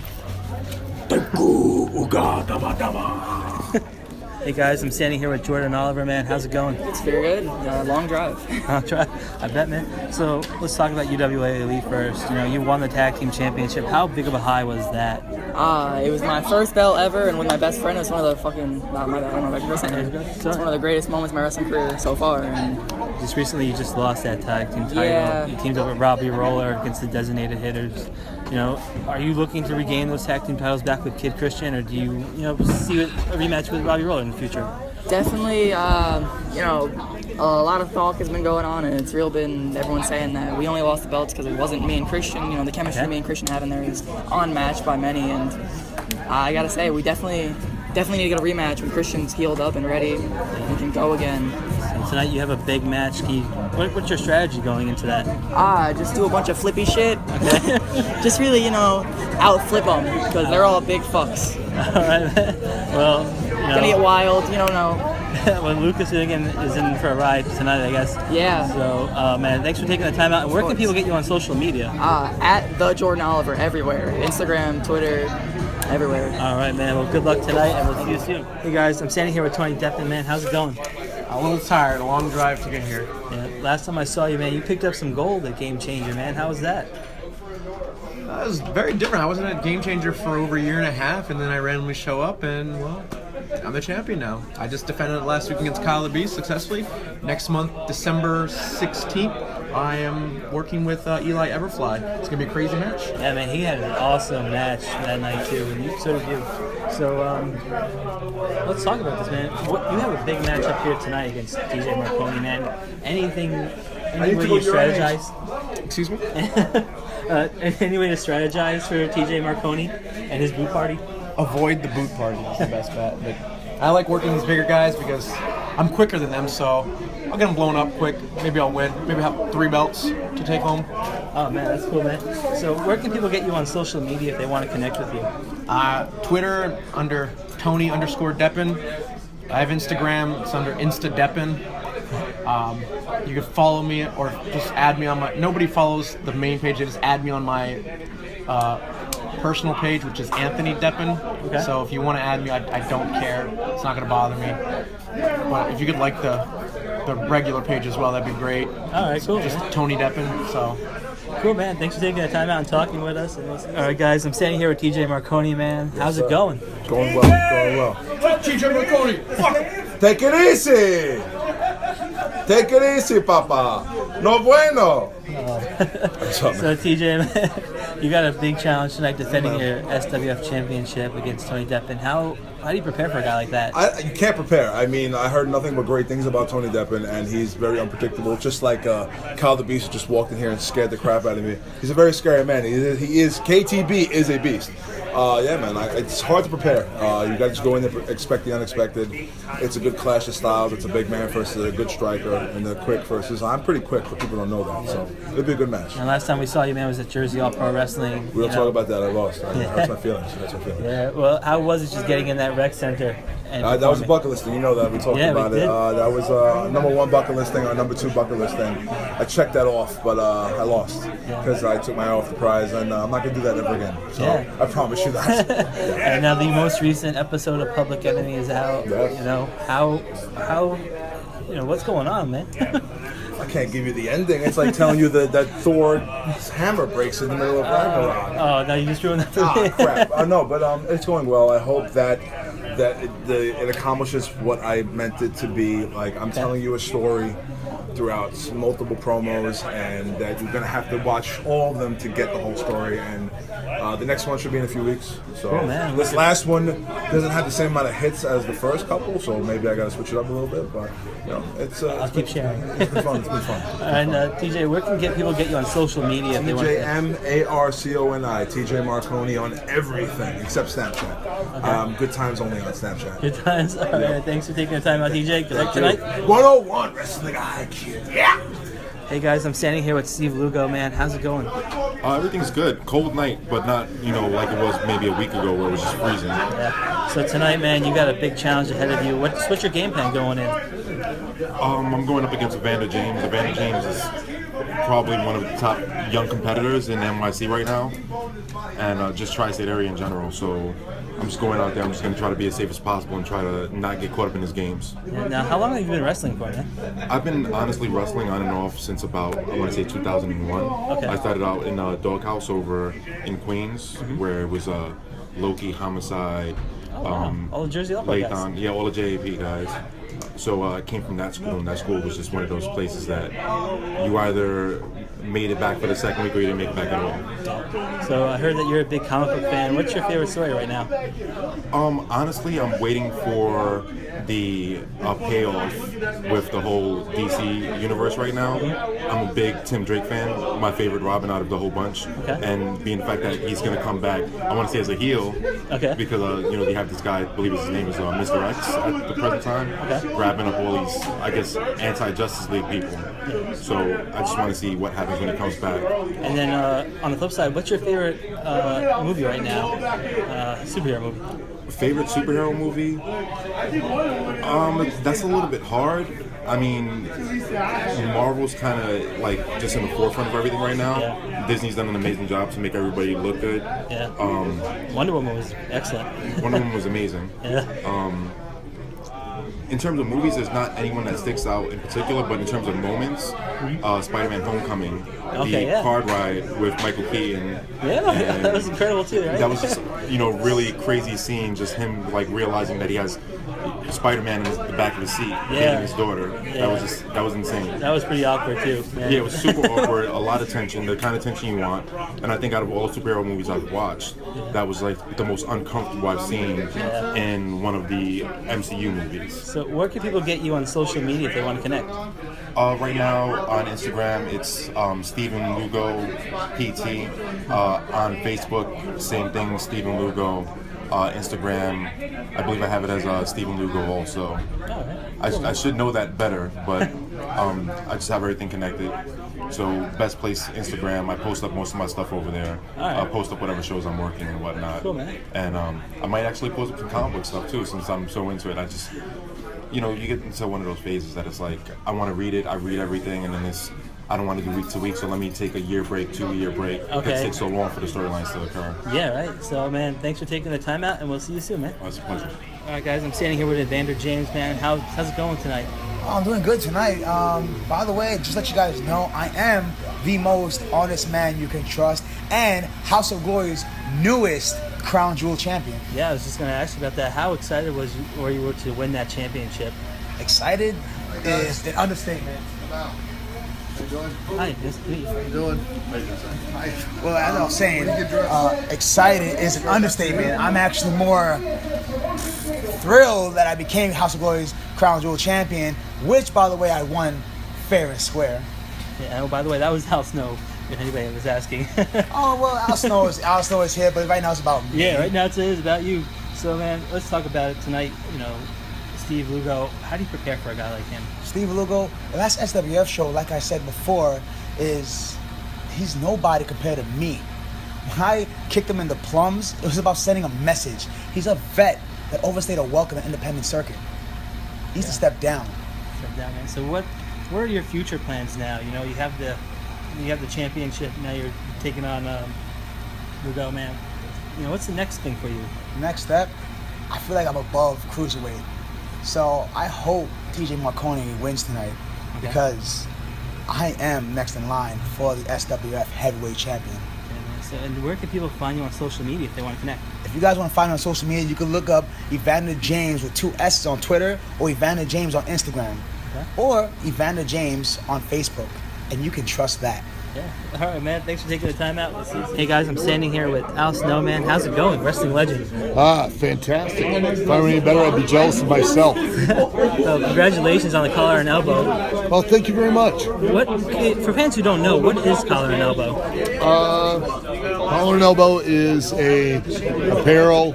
Speaker 2: Hey guys, I'm standing here with Jordan Oliver, man. How's it going?
Speaker 15: It's very good. Long drive.
Speaker 2: I'll try. I bet, man. So let's talk about UWA Elite first. You won the tag team championship. How big of a high was that?
Speaker 15: It was my first belt ever, and with my best friend, it was one of the fucking. I don't know if I can say it. It's one of the greatest moments of my wrestling career so far. And
Speaker 2: just recently, you just lost that tag team title.
Speaker 15: Yeah.
Speaker 2: You teamed up with Robbie Roller against the Designated Hitters. Are you looking to regain those tag team titles back with Kid Christian, or do you, see a rematch with Robbie Roller in the future?
Speaker 15: definitely, a lot of talk has been going on, and it's real been everyone saying that we only lost the belts because it wasn't me and Christian. The chemistry me and Christian had in there is unmatched by many, and I gotta say, we definitely need to get a rematch when Christian's healed up and ready. We can go again.
Speaker 2: And tonight you have a big match. What's your strategy going into that?
Speaker 15: Just do a bunch of flippy shit. Okay. Just really, out flip them because they're all big fucks.
Speaker 2: All right, man. Well,
Speaker 15: gonna get wild. You don't know.
Speaker 2: When Lucas again is in for a ride tonight, I guess.
Speaker 15: Yeah.
Speaker 2: So, man, thanks for taking the time out. And where can people get you on social media?
Speaker 15: At the Jordan Oliver everywhere. Instagram, Twitter, everywhere.
Speaker 2: All right, man. Well, good luck tonight, and we'll see you soon. Hey guys, I'm standing here with Tony Deppen, man. How's it going?
Speaker 16: A little tired. A long drive to get here.
Speaker 2: Yeah. Last time I saw you, man, you picked up some gold at Game Changer, man. How was that?
Speaker 16: It was very different. I wasn't at Game Changer for over a year and a half, and then I randomly show up, and, well, I'm the champion now. I just defended it last week against Kyle the Beast successfully. Next month, December 16th, I am working with Eli Everfly. It's going to be a crazy match.
Speaker 2: Yeah, man, he had an awesome match that night, too, and so did you. So, let's talk about this, man. You have a big match up here tonight against TJ Marconi, man. Any way you strategize?
Speaker 16: Excuse me?
Speaker 2: Any way to strategize for TJ Marconi and his boot party?
Speaker 16: Avoid the boot party is the best bet. But I like working these bigger guys because I'm quicker than them, so I'll get them blown up quick. Maybe I'll win. Maybe have 3 belts to take home.
Speaker 2: Oh, man, that's cool, man. So where can people get you on social media if they want to connect with you?
Speaker 16: Twitter under Tony_Deppen. I have Instagram. It's under InstaDeppen. You can follow me or just add me on my... Nobody follows the main page. They just add me on my personal page, which is Anthony Deppen. Okay. So if you want to add me, I don't care. It's not going to bother me. But if you could like the regular page as well, that'd be great.
Speaker 2: All right, cool.
Speaker 16: Just Tony Deppen. So...
Speaker 2: Cool, man. Thanks for taking the time out and talking with us. All right, guys, I'm standing here with TJ Marconi, man. How's it going?
Speaker 17: Going well.
Speaker 16: TJ Marconi,
Speaker 17: Take it easy. Take it easy, papa. No bueno.
Speaker 2: So, TJ, man, you got a big challenge tonight defending your SWF championship against Tony Deppen. How How do you prepare for a guy like that?
Speaker 17: You can't prepare. I mean, I heard nothing but great things about Tony Deppen, and he's very unpredictable. Just like Kyle the Beast just walked in here and scared the crap out of me. He's a very scary man. He is KTB is a beast. Yeah, man, it's hard to prepare. You got to just go in there, expect the unexpected. It's a good clash of styles. It's a big man versus a good striker, and the quick versus. I'm pretty quick, but people don't know that, so it'll be a good match.
Speaker 2: And last time we saw you, man, was at Jersey All Pro Wrestling.
Speaker 17: We don't talk about that. I lost. That's my feelings. That's my feelings.
Speaker 2: Yeah. Well, how was it just getting in that rec center?
Speaker 17: That was a bucket list thing. You know that. We talked about it. That was number 1 bucket list thing or number 2 bucket list thing. I checked that off, but I lost because I took my eye off the prize, and I'm not going to do that ever again. So I promise you that.
Speaker 2: And now the most recent episode of Public Enemy is out.
Speaker 17: Yes.
Speaker 2: You know, how what's going on, man?
Speaker 17: I can't give you the ending. It's like telling you that Thor's hammer breaks in the middle of Ragnarok.
Speaker 2: Oh, now you just ruined that for me.
Speaker 17: Crap. No, but it's going well. I hope that it accomplishes what I meant it to be. Like, I'm telling you a story throughout multiple promos, and that you're going to have to watch all of them to get the whole story. And the next one should be in a few weeks. So this last one doesn't have the same amount of hits as the first couple, so maybe I got to switch it up a little bit. But it's
Speaker 2: I'll keep sharing.
Speaker 17: It's been fun. It's been fun.
Speaker 2: And TJ, where can people get you on social media?
Speaker 17: TJ Marconi, TJ Marconi on everything except Snapchat.
Speaker 2: Okay.
Speaker 17: Good times only on Snapchat.
Speaker 2: Good times. All right. Thanks for taking the time out, TJ. Good luck tonight.
Speaker 17: 101 Wrestling IQ. Yeah.
Speaker 2: Hey guys, I'm standing here with Steve Lugo, man. How's it going?
Speaker 18: Everything's good. Cold night, but not, like it was maybe a week ago where it was just freezing.
Speaker 2: Yeah. So tonight, man, you got a big challenge ahead of you. What's your game plan going in?
Speaker 18: I'm going up against Evander James. Evander James is probably one of the top young competitors in NYC right now, and just tri-state area in general. So I'm just going out there. I'm just going to try to be as safe as possible and try to not get caught up in his games.
Speaker 2: Yeah, now, how long have you been wrestling for, man?
Speaker 18: I've been honestly wrestling on and off since about, I want to say 2001.
Speaker 2: Okay.
Speaker 18: I started out in a doghouse over in Queens, where it was Loki, Homicide,
Speaker 2: all the Jersey Alpha guys.
Speaker 18: Lathan, yeah, all the JAP guys. So I came from that school, and that school was just one of those places that you either made it back for the second week or you didn't make it back at all.
Speaker 2: So I heard that you're a big comic book fan. What's your favorite story right now?
Speaker 18: Honestly, I'm waiting for the payoff with the whole DC universe right now. I'm a big Tim Drake fan, my favorite Robin out of the whole bunch.
Speaker 2: Okay.
Speaker 18: And being the fact that he's going to come back, I want to say as a heel, because they have this guy, I believe his name is Mr. X at the present time, grabbing up all these, I guess, anti-Justice League people. So I just want to see what happens when he comes back.
Speaker 2: And then on the flip side, what's your favorite movie right now? Superhero movie?
Speaker 18: Favorite superhero movie? That's a little bit hard. I mean, Marvel's kind of like just in the forefront of everything right now.
Speaker 2: Yeah.
Speaker 18: Disney's done an amazing job to make everybody look good.
Speaker 2: Yeah. Wonder Woman was excellent.
Speaker 18: Wonder Woman was amazing.
Speaker 2: Yeah.
Speaker 18: In terms of movies, there's not anyone that sticks out in particular, but in terms of moments, Spider-Man: Homecoming, the car ride with Michael Keaton.
Speaker 2: Yeah, that was incredible too, right?
Speaker 18: That was just, really crazy scene, just him like realizing that he has Spider-Man in the back of the seat, dating his daughter.
Speaker 2: Yeah.
Speaker 18: That was insane.
Speaker 2: That was pretty awkward too, man.
Speaker 18: Yeah, it was super awkward, a lot of tension, the kind of tension you want. And I think out of all the superhero movies I've watched, that was like the most uncomfortable I've seen in one of the MCU movies.
Speaker 2: So where can people get you on social media if they want to connect?
Speaker 18: Right now on Instagram, it's Stephen Lugo PT. On Facebook, same thing, Stephen Lugo. Instagram, I believe I have it as Stephen Lugo also. I should know that better, but I just have everything connected. So best place, Instagram. I post up most of my stuff over there. I post up whatever shows I'm working and whatnot.
Speaker 2: Cool, man.
Speaker 18: And I might actually post up some comic book stuff too, since I'm so into it. I just, you get into one of those phases that it's like, I want to read it, I read everything, and then I don't want to do week to week, so let me take a year break, 2-year break.
Speaker 2: Okay.
Speaker 18: It takes so long for the storylines to occur.
Speaker 2: Yeah, right. So, man, thanks for taking the time out, and we'll see you soon, man.
Speaker 18: Oh, it's a pleasure.
Speaker 2: All right, guys, I'm standing here with Evander James, man. How's it going tonight?
Speaker 19: Oh, I'm doing good tonight. By the way, just to let you guys know, I am the most honest man you can trust and House of Glory's newest Crown Jewel champion.
Speaker 2: Yeah, I was just going to ask you about that. How excited were you to win that championship?
Speaker 19: Excited is an understatement.
Speaker 2: Hi, nice to meet you.
Speaker 10: How you doing?
Speaker 19: Well, as I was saying, excited is an understatement. I'm actually more thrilled that I became House of Glory's Crown Jewel champion, which, by the way, I won fair and square.
Speaker 2: Yeah, oh, by the way, that was Al Snow, if anybody was asking.
Speaker 19: Oh, well, Al Snow is here, but right now it's about me.
Speaker 2: Yeah, right now it's about you. So, man, let's talk about it tonight. You know, Steve Lugo, how do you prepare for a guy like him?
Speaker 19: Steve Lugo, the last SWF show, like I said before, he's nobody compared to me. When I kicked him in the plums, it was about sending a message. He's a vet that overstayed a welcome in the independent circuit. He needs to step down.
Speaker 2: Step down, man. So what are your future plans now? You know, you have the championship, now you're taking on Lugo, man. You know, what's the next thing for you?
Speaker 19: Next step, I feel like I'm above cruiserweight. So I hope TJ Marconi wins tonight because I am next in line for the SWF heavyweight champion.
Speaker 2: So, and where can people find you on social media if they want to connect?
Speaker 19: If you guys want to find me on social media, you can look up Evander James with 2 S's on Twitter or Evander James on Instagram or Evander James on Facebook, and you can trust that.
Speaker 2: Yeah. All right, man. Thanks for taking the time out. Hey, guys, I'm standing here with Al Snow, man. How's it going? Wrestling legend.
Speaker 20: Fantastic. If I were any better, I'd be jealous of myself.
Speaker 2: So, congratulations on the collar and elbow.
Speaker 20: Well, thank you very much.
Speaker 2: For fans who don't know, what is collar and elbow?
Speaker 20: Collar and Elbow is a apparel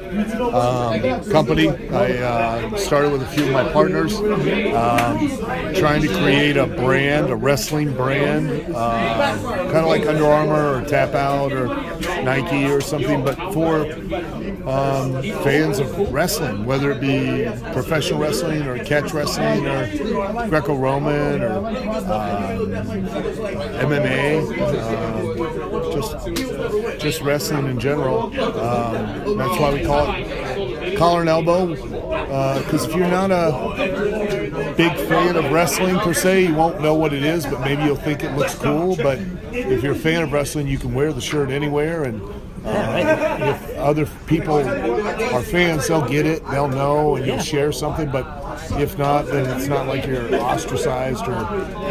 Speaker 20: company. I started with a few of my partners, trying to create a brand, a wrestling brand, kind of like Under Armour or Tap Out or Nike or something, but for fans of wrestling, whether it be professional wrestling or catch wrestling or Greco-Roman or MMA, just wrestling in general. That's why we call it collar and elbow, because if you're not a big fan of wrestling per se, you won't know what it is, but maybe you'll think it looks cool. But if you're a fan of wrestling, you can wear the shirt anywhere, and if other people are fans, they'll get it, they'll know, and you'll share something. But if not, then it's not like you're ostracized or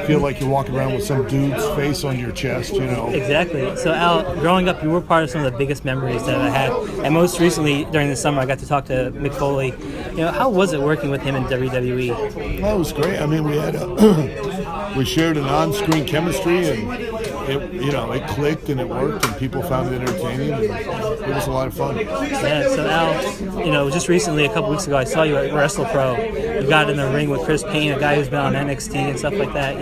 Speaker 20: feel like you're walking around with some dude's face on your chest, you know.
Speaker 2: Exactly. So, Al, growing up, you were part of some of the biggest memories that I had. And most recently, during the summer, I got to talk to Mick Foley. You know, how was it working with him in WWE?
Speaker 20: Well, it was great. I mean, we had we shared an on-screen chemistry, and it clicked and it worked, and people found it entertaining, and it was a lot of fun.
Speaker 2: Yeah, so Al, just recently, a couple weeks ago, I saw you at WrestlePro. You got in the ring with Chris Payne, a guy who's been on NXT and stuff like that.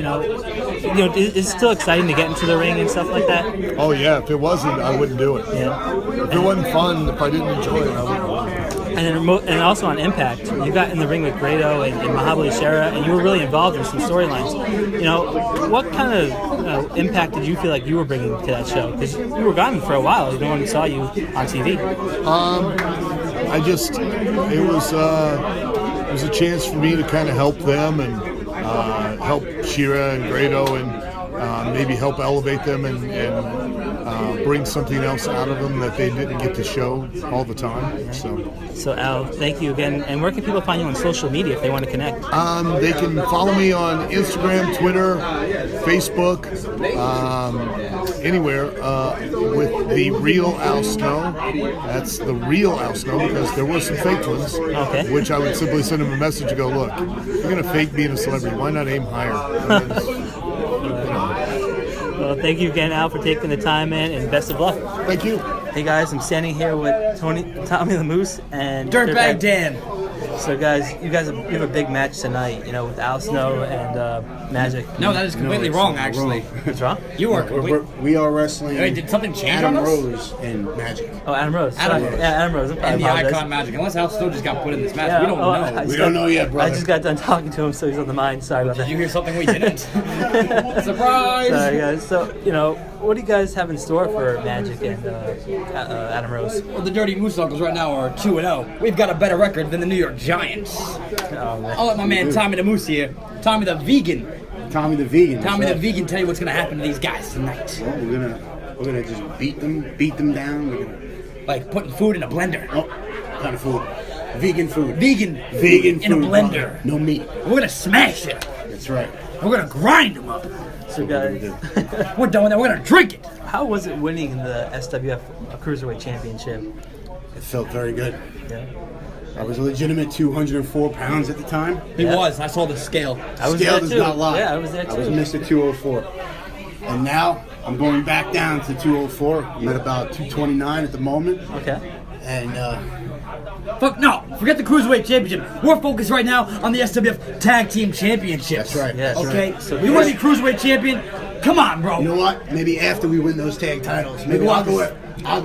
Speaker 2: Is it still exciting to get into the ring and stuff like that?
Speaker 20: Oh yeah, if it wasn't, I wouldn't do it.
Speaker 2: Yeah.
Speaker 20: If it wasn't fun, if I didn't enjoy it, I wouldn't do it.
Speaker 2: And also on Impact, you got in the ring with Grado and Mahabali Shera, and you were really involved in some storylines. What kind of impact did you feel like you were bringing to that show? Because you were gone for a while. No one saw you on TV.
Speaker 20: It was a chance for me to kind of help them and help Shera and Grado and maybe help elevate them and bring something else out of them that they didn't get to show all the time.
Speaker 2: So Al, thank you again. And where can people find you on social media if they want to connect?
Speaker 20: They can follow me on Instagram, Twitter, Facebook, anywhere with the real Al Snow. That's the real Al Snow, because there were some fake ones, which I would simply send them a message to go, look, you're going to fake being a celebrity. Why not aim higher?
Speaker 2: Well, thank you again, Al, for taking the time, man, and best of luck.
Speaker 20: Thank you.
Speaker 2: Hey, guys, I'm standing here with Tommy the Moose and
Speaker 21: Dirtbag Dan.
Speaker 2: So, guys, you have a big match tonight, with Al Snow and Magic.
Speaker 21: No, that is completely wrong, actually.
Speaker 2: What's wrong?
Speaker 21: You are
Speaker 22: We are wrestling.
Speaker 21: Wait, did something change
Speaker 22: Adam
Speaker 21: on us?
Speaker 22: Rose and Magic.
Speaker 2: Oh, Adam Rose.
Speaker 21: Adam Rose.
Speaker 2: Yeah, Adam Rose.
Speaker 21: And the Icon Magic. Unless Al Snow just got put in this match. We don't know.
Speaker 22: We don't know yet, brother.
Speaker 2: I just got done talking to him, so he's on the mind. Sorry about that.
Speaker 21: Did you hear something we didn't? Surprise!
Speaker 2: Sorry, guys. So, what do you guys have in store for Magic and Adam Rose?
Speaker 21: Well, the Dirty Moose Uncles right now are 2-0. We've got a better record than the New York Giants. I'll let my man Tommy the Moose here, Tommy the Vegan.
Speaker 22: Tommy the Vegan.
Speaker 21: Tommy the Vegan tell you what's gonna happen to these guys tonight.
Speaker 22: Well, we're gonna just beat them down. We're gonna
Speaker 21: like putting food in a blender.
Speaker 22: Oh, kind of food. Vegan food.
Speaker 21: Vegan
Speaker 22: Vegan
Speaker 21: in a
Speaker 22: food,
Speaker 21: blender.
Speaker 22: brother. No meat.
Speaker 21: We're gonna smash it.
Speaker 22: That's right.
Speaker 21: We're gonna grind them up.
Speaker 2: So guys,
Speaker 21: we're done with that. We're gonna drink it.
Speaker 2: How was it winning the SWF Cruiserweight Championship?
Speaker 22: It felt very good.
Speaker 2: Yeah.
Speaker 22: I was a legitimate 204 pounds at the time.
Speaker 21: He was. I saw the scale.
Speaker 22: Scale does not lie.
Speaker 2: Yeah, I was there too.
Speaker 22: I was Mr. 204. And now I'm going back down to 204. I'm at about 229 at the moment.
Speaker 2: Okay.
Speaker 22: And
Speaker 21: Fuck no! Forget the Cruiserweight Championship. We're focused right now on the SWF Tag Team Championships.
Speaker 22: That's right.
Speaker 2: Yes.
Speaker 21: Okay?
Speaker 22: Right.
Speaker 21: So we want to be Cruiserweight Champion. Come on, bro.
Speaker 22: You know what? Maybe after we win those tag titles, maybe I'll go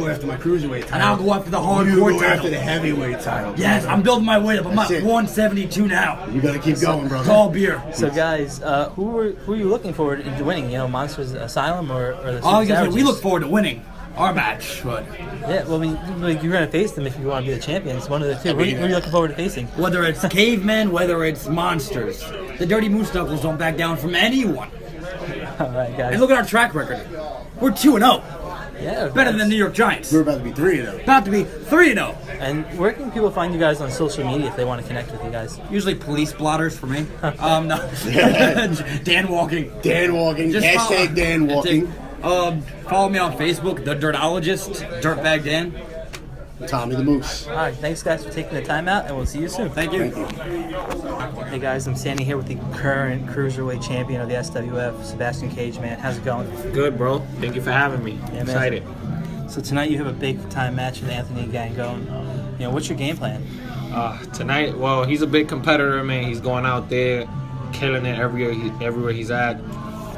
Speaker 22: after my Cruiserweight title.
Speaker 21: And I'll go after the hardcore
Speaker 22: You go
Speaker 21: title.
Speaker 22: after the heavyweight title.
Speaker 21: Yes, I'm building my way up. I'm
Speaker 22: That's
Speaker 21: at
Speaker 22: it.
Speaker 21: 172 now.
Speaker 22: You gotta keep going, brother.
Speaker 21: Tall beer.
Speaker 2: So guys, who are you looking forward to winning? You know, Monsters Asylum or the
Speaker 21: Oh,
Speaker 2: Super
Speaker 21: we look
Speaker 2: Savages?
Speaker 21: forward to winning our match, but
Speaker 2: Yeah, well, I mean, like, you're gonna face them if you want to be the champions. One of the two. Who are you looking forward to facing?
Speaker 21: whether it's cavemen, whether it's monsters, the Dirty Moose Knuckles don't back down from anyone.
Speaker 2: All right, guys.
Speaker 21: And look at our track record. We're 2-0.
Speaker 2: Yeah,
Speaker 21: Better than the New York Giants.
Speaker 22: We're about to be 3-0.
Speaker 21: About to be 3-0.
Speaker 2: And where can people find you guys on social media if they want to connect with you guys?
Speaker 21: Usually police blotters for me. No. Dan Walking.
Speaker 22: Dan Walking.
Speaker 21: Just
Speaker 22: Hashtag Dan Walking.
Speaker 21: Follow me on Facebook, The Dirtologist, Dirtbag Dan.
Speaker 22: Tommy the Moose.
Speaker 2: All right, thanks guys for taking the time out, and we'll see you soon.
Speaker 21: Thank you.
Speaker 2: Hey guys, I'm standing here with the current Cruiserweight champion of the SWF, Sebastian Cage, man. How's it going?
Speaker 1: Good, bro. Thank you for having me.
Speaker 2: Yeah, man.
Speaker 1: Excited.
Speaker 2: So tonight you have a big time match with Anthony Gangone. You know, what's your game plan?
Speaker 1: Tonight, well, he's a big competitor, man. He's going out there, killing it everywhere he's at.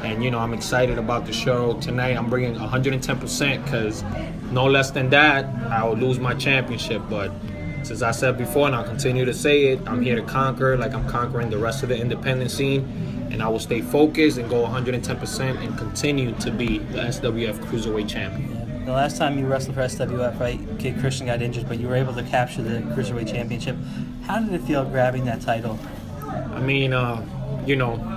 Speaker 1: And, you know, I'm excited about the show. Tonight I'm bringing 110% because no less than that, I will lose my championship. But since I said before, and I'll continue to say it, I'm here to conquer like I'm conquering the rest of the independent scene. And I will stay focused and go 110% and continue to be the SWF Cruiserweight champion.
Speaker 2: Yeah. The last time you wrestled for SWF, right, Kid Christian got injured, but you were able to capture the Cruiserweight championship. How did it feel grabbing that title?
Speaker 1: I mean, you know,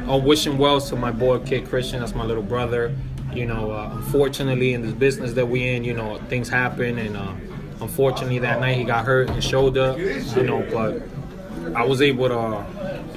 Speaker 1: I'm wishing well to my boy Kid Christian. That's my little brother. You know, unfortunately in this business that we in, you know, things happen, and unfortunately that night he got hurt in his shoulder. You know, but I was able to,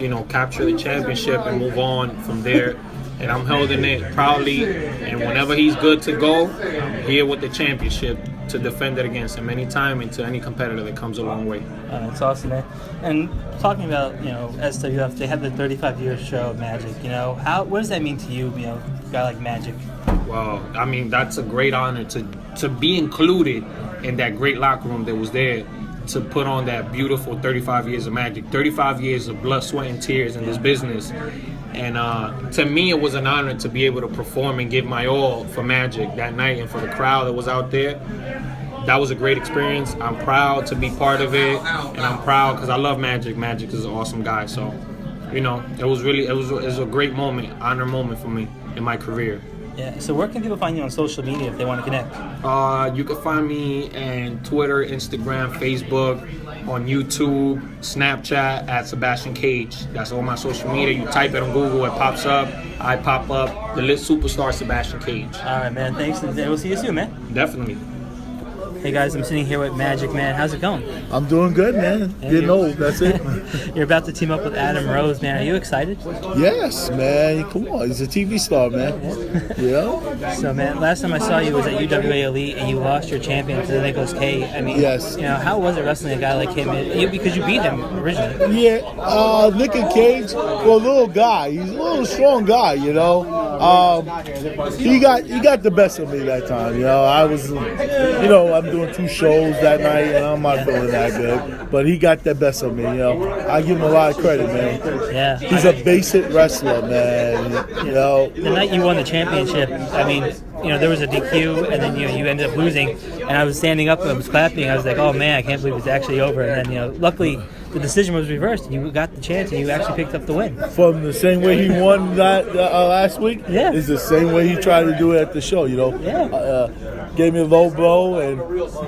Speaker 1: you know, capture the championship and move on from there. And I'm holding it proudly. And whenever he's good to go, I'm here with the championship to defend it against him anytime and to any competitor that comes a long way.
Speaker 2: It's awesome, man. And talking about, you know, SWF, they had the 35-year show of Magic. You know, what does that mean to you, you know, a guy like Magic?
Speaker 1: Well, I mean, that's a great honor to be included in that great locker room that was there to put on that beautiful 35 years of Magic, 35 years of blood, sweat, and tears in this business. And to me, it was an honor to be able to perform and give my all for Magic that night and for the crowd that was out there. That was a great experience. I'm proud to be part of it, and I'm proud because I love Magic. Magic is an awesome guy. So, you know, it was a great moment, honor moment for me in my career.
Speaker 2: Yeah. So where can people find you on social media if they want to connect?
Speaker 1: You can find me on Twitter, Instagram, Facebook, on YouTube, Snapchat at Sebastian Cage. That's all my social media. You type it on Google, it pops up. I pop up, the lit superstar Sebastian Cage.
Speaker 2: All right, man. Thanks. We'll see you soon, man.
Speaker 1: Definitely.
Speaker 2: Hey guys, I'm sitting here with Magic Man. How's it going?
Speaker 4: I'm doing good, man. Getting old, that's it.
Speaker 2: You're about to team up with Adam Rose, man. Are you excited?
Speaker 4: Yes, man. Come on, he's a TV star, man. Yeah.
Speaker 2: So, man, last time I saw you was at UWA Elite, and you lost your champion to Nicholas K. I mean,
Speaker 4: yes.
Speaker 2: You know, how was it wrestling a guy like him? Because you beat him originally.
Speaker 4: Yeah, Nick Cage, well, a little guy. He's a little strong guy, you know. He got the best of me that time. You know, I was, you know, I'm doing 2 shows that night, and I'm not feeling that good. But he got the best of me, you know. I give him a lot of credit, man.
Speaker 2: Yeah.
Speaker 4: He's a basic wrestler, man. You know.
Speaker 2: The night you won the championship, I mean, you know, there was a DQ, and then you ended up losing. And I was standing up, and I was clapping. I was like, oh man, I can't believe it's actually over. And then, you know, luckily the decision was reversed. You got the chance, and you actually picked up the win.
Speaker 4: From the same way he won that last week,
Speaker 2: yeah,
Speaker 4: is the same way he tried to do it at the show. You know,
Speaker 2: yeah.
Speaker 4: Gave me a low blow, and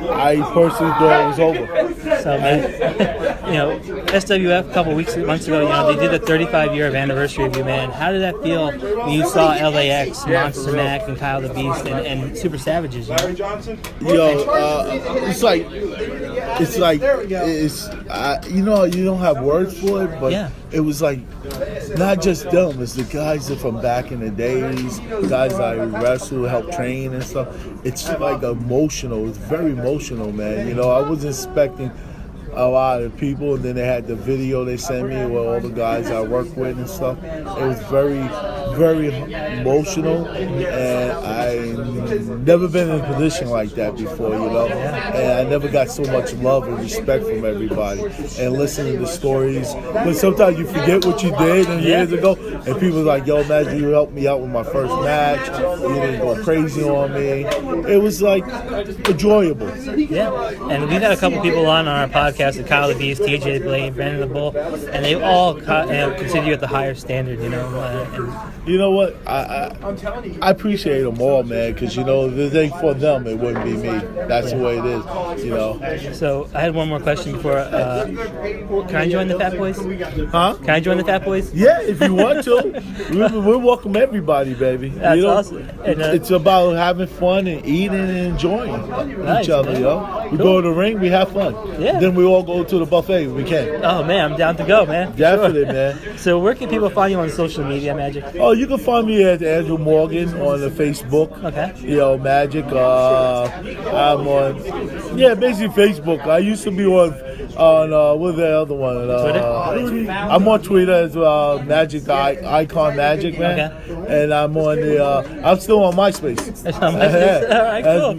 Speaker 4: I personally thought it was over.
Speaker 2: So, man, you know, SWF a couple months ago, you know, they did the 35-year anniversary of you, man. How did that feel when you saw LAX, Monster Mac, and Kyle the Beast, and Super Savages? You know?
Speaker 4: Yo, it's like it's like you know, you don't have words for it, but it was like not just them. It's the guys that from back in the days, guys that wrestle, help train and stuff. It's like emotional. It's very emotional, man. You know, I wasn't expecting a lot of people, and then they had the video they sent me with all the guys I work with and stuff. It was very, very emotional, and I never been in a position like that before, you know. And I never got so much love and respect from everybody. And listening to stories, but sometimes you forget what you did years ago, and people like, "Yo, man, you helped me out with my first match. You didn't go crazy on me." It was like enjoyable.
Speaker 2: Yeah, and we've had a couple people on our podcast. Kyle the Beast, TJ Blade, Brandon the Bull, and they all consider you at the higher standard, you know.
Speaker 4: You know what? I appreciate them all, man, because, you know, if it ain't for them, it wouldn't be me. That's the way it is, you know.
Speaker 2: So I had one more question before. Can I join the Fat Boys?
Speaker 4: Huh?
Speaker 2: Can I join the Fat Boys?
Speaker 4: Yeah, if you want to. we welcome everybody, baby.
Speaker 2: That's
Speaker 4: you know,
Speaker 2: awesome. And,
Speaker 4: it's about having fun and eating and enjoying each other, you know. We go to the ring, we have fun.
Speaker 2: Yeah.
Speaker 4: Then we all go to the buffet if we can.
Speaker 2: Oh, man, I'm down to go, man.
Speaker 4: Definitely, man.
Speaker 2: So where can people find you on social media, Magic?
Speaker 4: Oh, you can find me at Andrew Morgan on the Facebook.
Speaker 2: Okay.
Speaker 4: You know, Magic. I'm on, basically Facebook. I used to be on what's the other one?
Speaker 2: Twitter?
Speaker 4: I'm on Twitter as Magic Icon Magic, man. Okay. And I'm on I'm still on MySpace.
Speaker 2: All right, cool.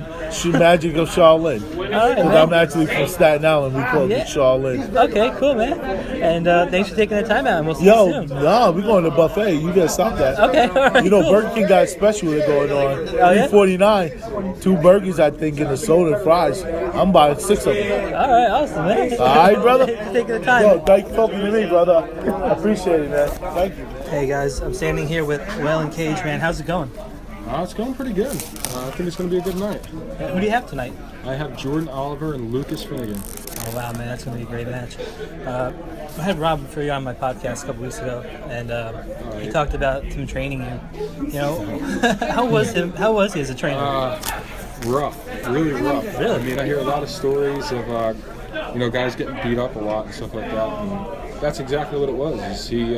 Speaker 4: Magic of Charlotte.
Speaker 2: All right, man.
Speaker 4: I'm actually from Staten Island. We call it Charlotte.
Speaker 2: Okay, cool, man. And thanks for taking the time out. And we'll see you soon.
Speaker 4: We're going to buffet. You gotta stop that.
Speaker 2: Okay, all right,
Speaker 4: you know,
Speaker 2: cool.
Speaker 4: Burger King got a special going on.
Speaker 2: Oh, yeah?
Speaker 4: $3.49, 2 burgers, I think, and a soda and fries. I'm buying 6 of them.
Speaker 2: All right, awesome, man.
Speaker 4: All right, brother.
Speaker 2: Thanks for taking the time.
Speaker 4: Yo, thank you for talking to me, brother. I appreciate it, man. Thank you.
Speaker 2: Hey guys, I'm standing here with Waylon Cage, man. How's it going?
Speaker 5: It's going pretty good. I think it's going to be a good night.
Speaker 2: Who do you have tonight?
Speaker 5: I have Jordan Oliver and Lucas Finnegan.
Speaker 2: Oh wow, man, that's going to be a great match. I had Rob for you on my podcast a couple weeks ago, and he talked about him training you. You know, how was he as a trainer?
Speaker 5: Rough, really rough.
Speaker 2: Really?
Speaker 5: I mean, I hear a lot of stories of guys getting beat up a lot and stuff like that. And that's exactly what it was. Is he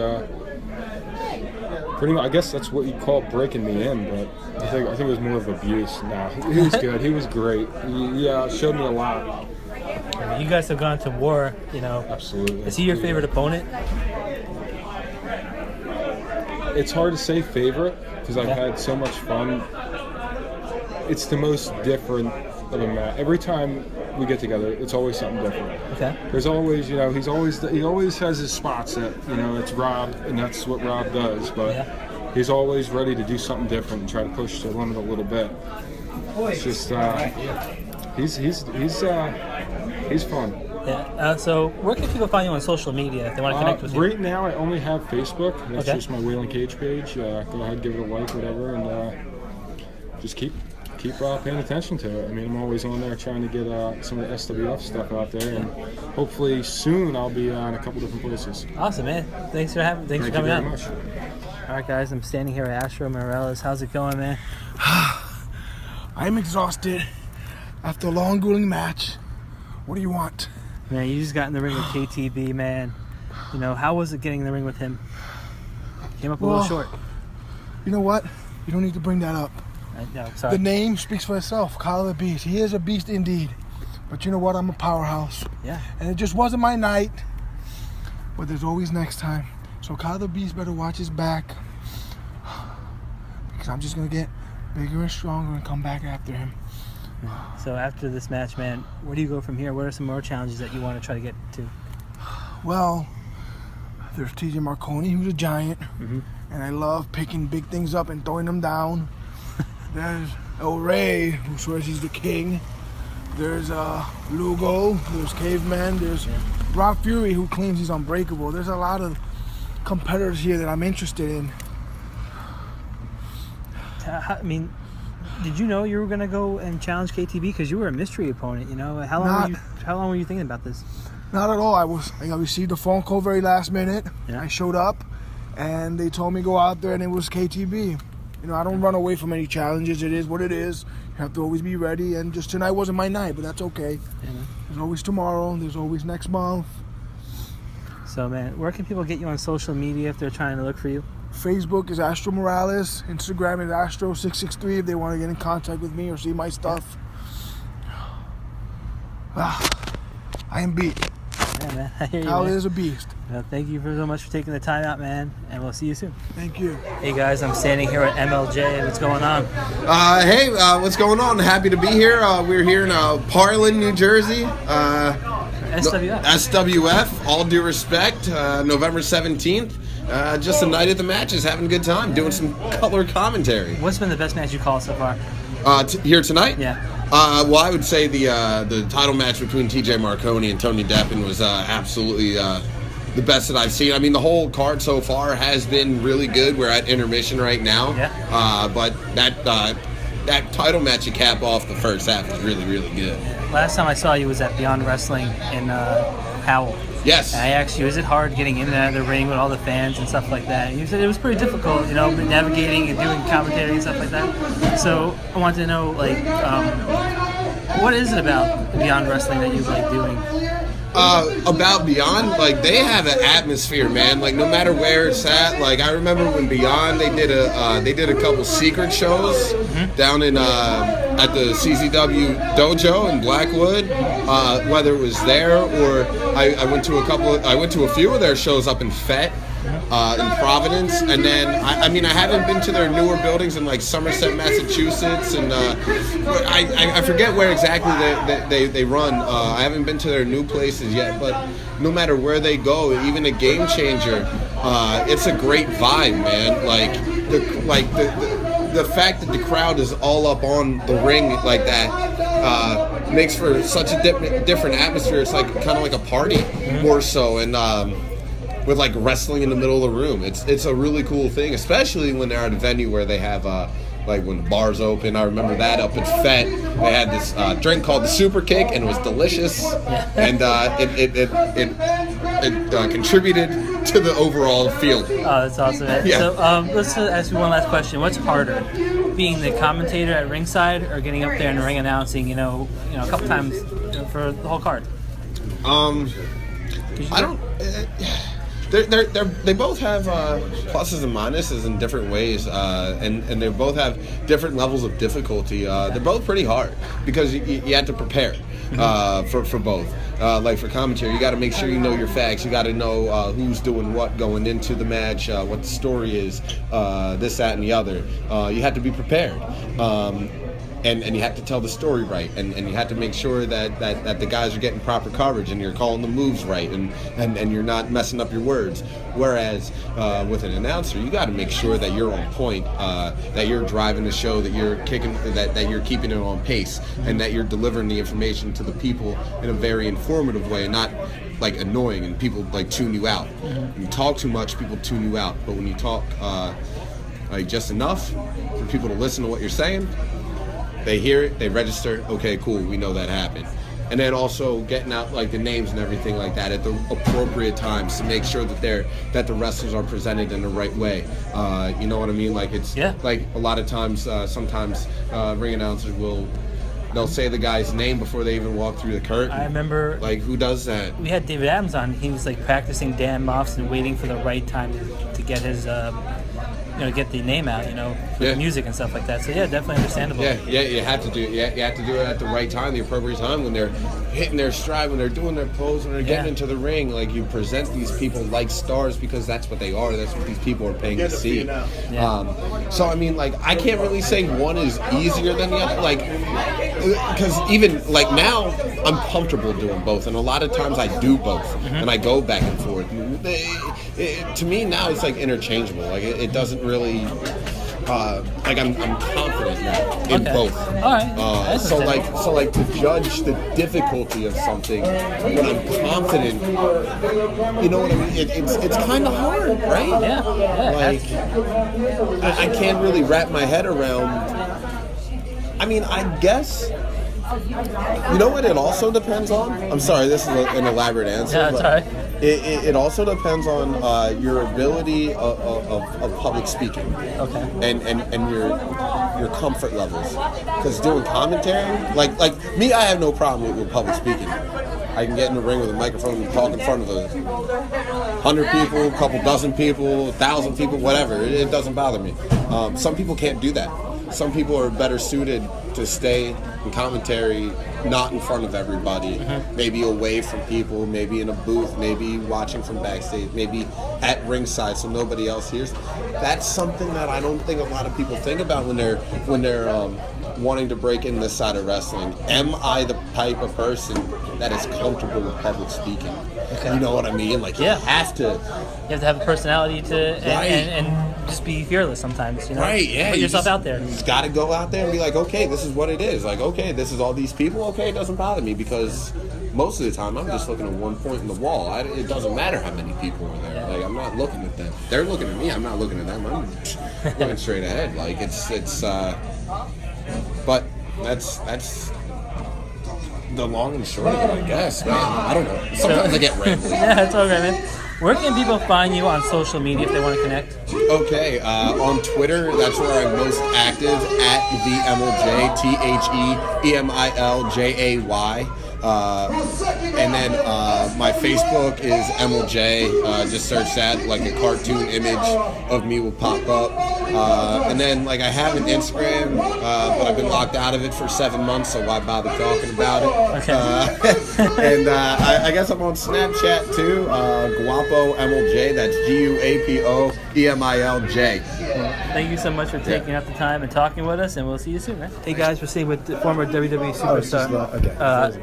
Speaker 5: pretty much? I guess that's what you call breaking me in, but I think it was more of abuse. No, he was good. He was great. He showed me a lot.
Speaker 2: I mean, you guys have gone to war, you know.
Speaker 5: Absolutely.
Speaker 2: Is he your favorite opponent?
Speaker 5: It's hard to say favorite because I've had so much fun. It's the most different of a match. Every time we get together, it's always something different.
Speaker 2: Okay.
Speaker 5: There's always, he always has his spots that, it's Rob, and that's what Rob does. But he's always ready to do something different and try to push the limit a little bit. It's just, he's fun.
Speaker 2: Yeah. So where can people find you on social media if they want to connect with you?
Speaker 5: Right now, I only have Facebook. That's
Speaker 2: Okay.
Speaker 5: just my Waylon Cage page. Go ahead, give it a like, whatever, and just keep paying attention to it. I mean, I'm always on there trying to get some of the SWF stuff out there, and hopefully soon I'll be in a couple different places.
Speaker 2: Awesome, man. Thanks for coming
Speaker 5: Thank you
Speaker 2: out.
Speaker 5: very much.
Speaker 2: All right, guys, I'm standing here at Astro Morales. How's it going, man?
Speaker 12: I'm exhausted after a long, grueling match. What do you want?
Speaker 2: Man, you just got in the ring with KTB, man. You know, how was it getting in the ring with him? Came up a little short.
Speaker 12: You know what? You don't need to bring that up.
Speaker 2: No, sorry.
Speaker 12: The name speaks for itself. Kyle the Beast. He is a beast indeed. But you know what? I'm a powerhouse.
Speaker 2: Yeah.
Speaker 12: And it just wasn't my night. But there's always next time. So Kyle the Beast better watch his back. Because I'm just going to get bigger and stronger and come back after him.
Speaker 2: So after this match, man, where do you go from here? What are some more challenges that you want to try to get to?
Speaker 12: Well, there's TJ Marconi, who's a giant. And I love picking big things up and throwing them down. There's El Rey, who swears he's the king. There's Lugo. There's Caveman. There's Rob Fury, who claims he's unbreakable. There's a lot of competitors here that I'm interested in.
Speaker 2: I mean, did you know you were going to go and challenge KTB? Because you were a mystery opponent, you know? How long were you thinking about this?
Speaker 12: Not at all. I received a phone call very last minute. I showed up, and they told me to go out there, and it was KTB. You know, I don't run away from any challenges. It is what it is. You have to always be ready, and just tonight wasn't my night, but that's okay. There's always tomorrow. There's always next month.
Speaker 2: So, man, where can people get you on social media if they're trying to look for you?
Speaker 12: Facebook is Astro Morales. Instagram is Astro663 if they want to get in contact with me or see my stuff. I am beat.
Speaker 2: Yeah, man. I hear you,
Speaker 12: Al
Speaker 2: man.
Speaker 12: is a beast.
Speaker 2: Well, thank you so much for taking the time out, man, and we'll see you soon.
Speaker 12: Thank you.
Speaker 2: Hey, guys, I'm standing here at MLJ. What's going on?
Speaker 7: Hey, what's going on? Happy to be here. We're here in Parlin, New Jersey.
Speaker 2: SWF.
Speaker 7: SWF, all due respect, November 17th. Just a night at the matches, having a good time, doing some color commentary.
Speaker 2: What's been the best match you called so far?
Speaker 7: Here tonight?
Speaker 2: Yeah.
Speaker 7: Well, I would say the title match between TJ Marconi and Tony Deppen was absolutely the best that I've seen. I mean, the whole card so far has been really good. We're at intermission right now.
Speaker 2: Yeah.
Speaker 7: But that title match to cap off the first half is really, really good.
Speaker 2: Last time I saw you was at Beyond Wrestling in Powell.
Speaker 7: Yes.
Speaker 2: And I asked you, is it hard getting in there, the ring with all the fans and stuff like that? And you said it was pretty difficult, you know, navigating and doing commentary and stuff like that. So I wanted to know, like, what is it about Beyond Wrestling that you like doing?
Speaker 7: About Beyond, like, they have an atmosphere, man. Like, no matter where it's at. Like, I remember when Beyond they did a couple secret shows down in at the CZW dojo in Blackwood. Whether it was there or I went to a few of their shows up in Fett. In Providence, and then I mean I haven't been to their newer buildings in like Somerset, Massachusetts, and I forget where exactly they run. I haven't been to their new places yet, but no matter where they go, even a Game Changer, it's a great vibe, man. The fact that the crowd is all up on the ring like that makes for such a different atmosphere. It's like kind of like a party more so, and with like wrestling in the middle of the room. It's a really cool thing, especially when they're at a venue where they have like when the bar's open. I remember that up at Fett. They had this drink called the Super Kick, and it was delicious, and it contributed to the overall feel.
Speaker 2: Oh, that's awesome, man.
Speaker 7: Yeah.
Speaker 2: So let's ask you one last question. What's harder, being the commentator at ringside or getting up there in the ring announcing, you know, a couple times for the whole card?
Speaker 7: I don't. They both have pluses and minuses in different ways, and they both have different levels of difficulty. They're both pretty hard because you have to prepare for both. Like for commentary, you got to make sure you know your facts. You got to know who's doing what going into the match, what the story is, this, that, and the other. You have to be prepared. And you have to tell the story right, and you have to make sure that the guys are getting proper coverage and you're calling the moves right, and you're not messing up your words. Whereas with an announcer, you got to make sure that you're on point, that you're driving the show, that you're that you're keeping it on pace, and that you're delivering the information to the people in a very informative way, not like annoying and people like tune you out. When you talk too much, people tune you out. But when you talk like just enough for people to listen to what you're saying, they hear it, they register, okay, cool, we know that happened. And then also getting out like the names and everything like that at the appropriate times to make sure that the wrestlers are presented in the right way. You know what I mean? Like it's like a lot of times, sometimes ring announcers they'll say the guy's name before they even walk through the curtain.
Speaker 2: I remember,
Speaker 7: like, who does that?
Speaker 2: We had David Adams on. He was like practicing Dan Moffs and waiting for the right time to get his get the name out, for the music and stuff like that. So yeah, definitely understandable.
Speaker 7: Yeah, you have to do it. You have to do it at the right time, the appropriate time, when they're hitting their stride, when they're doing their pose, when they're getting into the ring. Like, you present these people like stars because that's what they are. That's what these people are paying to see. So I mean, like, I can't really say one is easier than the other. Like, because even like now, I'm comfortable doing both, and a lot of times I do both, and I go back and forth. To me now, it's like interchangeable. Like it doesn't really. Like I'm confident now in both.
Speaker 2: All right.
Speaker 7: So like to judge the difficulty of something when I'm confident, you know what I mean? It's kind of hard, right?
Speaker 2: Yeah.
Speaker 7: Like I can't really wrap my head around. I mean, I guess. You know what it also depends on? I'm sorry, this is an elaborate answer.
Speaker 2: Yeah, it's all right.
Speaker 7: It also depends on your ability of public speaking.
Speaker 2: Okay.
Speaker 7: And your comfort levels. Because doing commentary, like me, I have no problem with public speaking. I can get in the ring with a microphone and talk in front of 100 people, a couple dozen people, 1,000 people, whatever. It doesn't bother me. Some people can't do that. Some people are better suited to stay in commentary, not in front of everybody, maybe away from people, maybe in a booth, maybe watching from backstage, maybe at ringside so nobody else hears. That's something that I don't think a lot of people think about when they're wanting to break in this side of wrestling. Am I the type of person that is comfortable with public speaking? You know what I mean? Like, you have to
Speaker 2: have a personality to and just be fearless sometimes, you know?
Speaker 7: Right, yeah.
Speaker 2: Put yourself out there.
Speaker 7: You just got to go out there and be like, okay, this is what it is. Like, okay, this is all these people. Okay, it doesn't bother me because most of the time I'm just looking at one point in the wall. It doesn't matter how many people are there. Like, I'm not looking at them. They're looking at me. I'm not looking at them. I'm looking straight ahead. Like, but that's the long and short of it, I guess, man. I don't know. Sometimes I get rambling.
Speaker 2: Yeah, that's all right, man. Where can people find you on social media if they want to connect?
Speaker 7: Okay, on Twitter, that's where I'm most active, at the TheEmiljay. And then my Facebook is MLJ. Just search that, like a cartoon image of me will pop up. And then, like, I have an Instagram, but I've been locked out of it for 7 months, so why bother talking about it? Okay. And I guess I'm on Snapchat too, Guapo MLJ. That's GUAPOEMILJ.
Speaker 2: Thank you so much for taking out the time and talking with us, and we'll see you soon, man. Hey guys, we're sitting with the former WWE superstar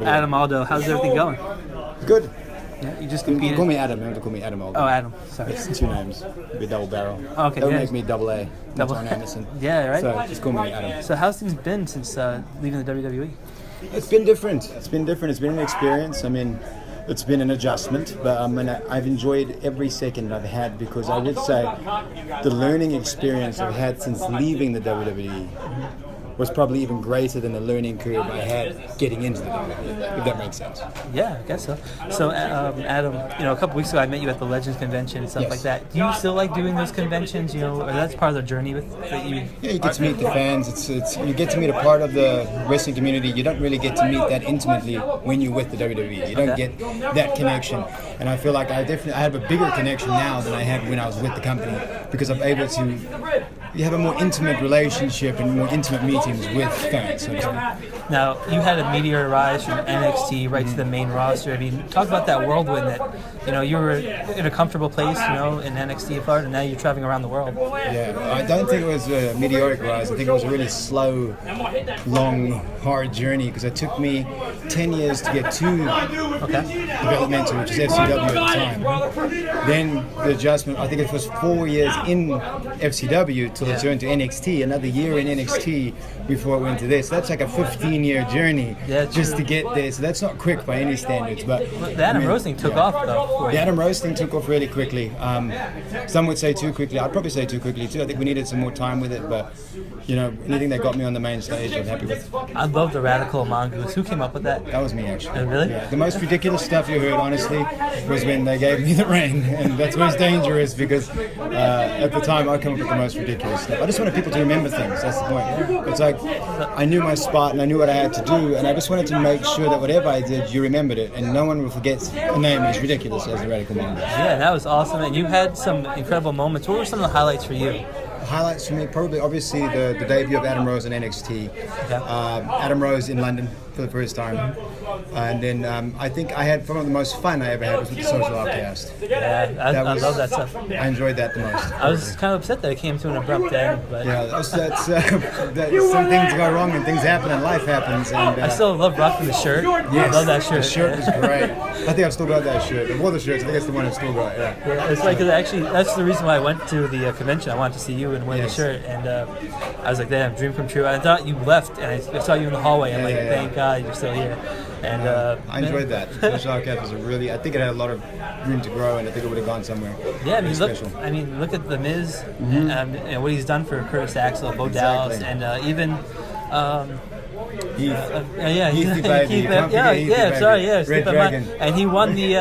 Speaker 2: Adam Aldo. How's everything going?
Speaker 8: Good.
Speaker 2: Yeah, you just competed?
Speaker 8: Call me Adam. You have to call me Adam Aldo.
Speaker 2: Oh, Adam. Sorry.
Speaker 8: It's 2 names. Be double barrel.
Speaker 2: Oh, okay.
Speaker 8: Don't make me double A. Double Anderson.
Speaker 2: Yeah, right?
Speaker 8: So just call me Adam.
Speaker 2: So how's things been since leaving the WWE?
Speaker 8: It's been different. It's been an experience. I mean, it's been an adjustment, but I've enjoyed every second I've had, because I would say the learning experience I've had since leaving the WWE was probably even greater than the learning curve I had getting into the WWE, if that makes sense.
Speaker 2: Yeah, I guess so. So, Adam, a couple weeks ago I met you at the Legends Convention and stuff like that. Do you still like doing those conventions? Or that's part of the journey that you...
Speaker 8: Yeah, you get to meet the fans. It's you get to meet a part of the wrestling community. You don't really get to meet that intimately when you're with the WWE. You don't get that connection. And I feel like I have a bigger connection now than I had when I was with the company, because I'm able to... You have a more intimate relationship and more intimate meetings with fans.
Speaker 2: Now, you had a meteor rise from NXT right to the main roster. I mean, talk about that whirlwind that, you were in a comfortable place, in NXT Florida, and now you're traveling around the world.
Speaker 8: Yeah, I don't think it was a meteoric rise. I think it was a really slow, long, hard journey, because it took me 10 years to get to developmental, which is FCW at the time. Then the adjustment, I think it was 4 years in FCW till it turned to NXT, another year in NXT before it went to this. So that's like a 15-year journey just to get there. So that's not quick by any standards. But
Speaker 2: the Adam Rose thing took off, though.
Speaker 8: The Adam Rose thing took off really quickly. Some would say too quickly. I'd probably say too quickly too. I think we needed some more time with it. But anything that got me on the main stage, I'm happy with.
Speaker 2: I love the Radical Mongoose. Who came up with that?
Speaker 8: That was me, actually.
Speaker 2: Oh, really?
Speaker 8: Yeah. The most ridiculous stuff you heard, honestly, was when they gave me the reign, and that's what's dangerous, because at the time I come up with the most ridiculous stuff. I just wanted people to remember things. That's the point. It's like I knew my spot and I knew what I had to do, and I just wanted to make sure that whatever I did, you remembered it, and no one will forget a name as ridiculous as the Radical Mongoose.
Speaker 2: Yeah, that was awesome, and you had some incredible moments. What were some of the highlights for you?
Speaker 8: Highlights for me, probably obviously the debut of Adam Rose in NXT. Adam Rose in London for the first time. And then I think I had one of the most fun I ever had was with the Social Outcast.
Speaker 2: Yeah, I love that stuff.
Speaker 8: I enjoyed that the most.
Speaker 2: I was kind of upset that it came to an abrupt end. But
Speaker 8: yeah, that's some things go wrong and things happen and life happens. And
Speaker 2: I still love rocking the shirt.
Speaker 8: Yes,
Speaker 2: I love that shirt.
Speaker 8: The shirt was great. I think I've still got that shirt. Of all the shirts, I think it's the one I've still got. Yeah.
Speaker 2: It's like, actually, that's the reason why I went to the convention. I wanted to see you and wear the shirt, and I was like, damn, dream come true. I thought you left, and I saw you in the hallway. I'm thank God you're still here. And
Speaker 8: I enjoyed that. Social Outcast was I think it had a lot of room to grow, and I think it would have gone somewhere.
Speaker 2: Yeah, I mean, look at The Miz, and what he's done for Curtis Axel, Bo Dallas, and even Red Dragon. And he won the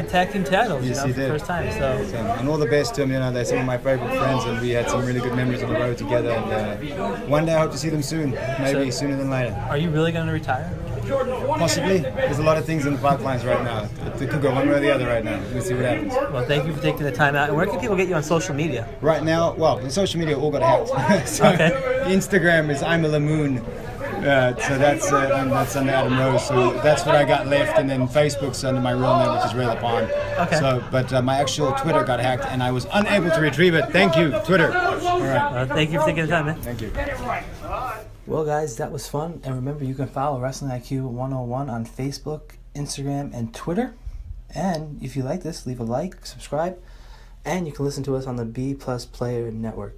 Speaker 2: tag team titles,
Speaker 8: Yes,
Speaker 2: for
Speaker 8: he
Speaker 2: the
Speaker 8: did.
Speaker 2: first time. So,
Speaker 8: and all the best to him. They're some of my favorite friends, and we had some really good memories on the road together. And one day I hope to see them soon, maybe sooner than later.
Speaker 2: Are you really going to retire?
Speaker 8: Possibly. There's a lot of things in the pipelines right now. It could go one way or the other right now. We'll see what happens.
Speaker 2: Well, thank you for taking the time out. And where can people get you on social media?
Speaker 8: Right now, well, the social media all got hacked. So Instagram is I'm a Lamoon. So that's under Adam Rose. So that's what I got left, and then Facebook's under my real name, which is Ray Lapon.
Speaker 2: Okay.
Speaker 8: So, but my actual Twitter got hacked, and I was unable to retrieve it. Thank you, Twitter. All right.
Speaker 2: Thank you for taking the time, man.
Speaker 8: Thank you.
Speaker 2: Well, guys, that was fun. And remember, you can follow Wrestling IQ 101 on Facebook, Instagram, and Twitter. And if you like this, leave a like, subscribe, and you can listen to us on the B Plus Player Network.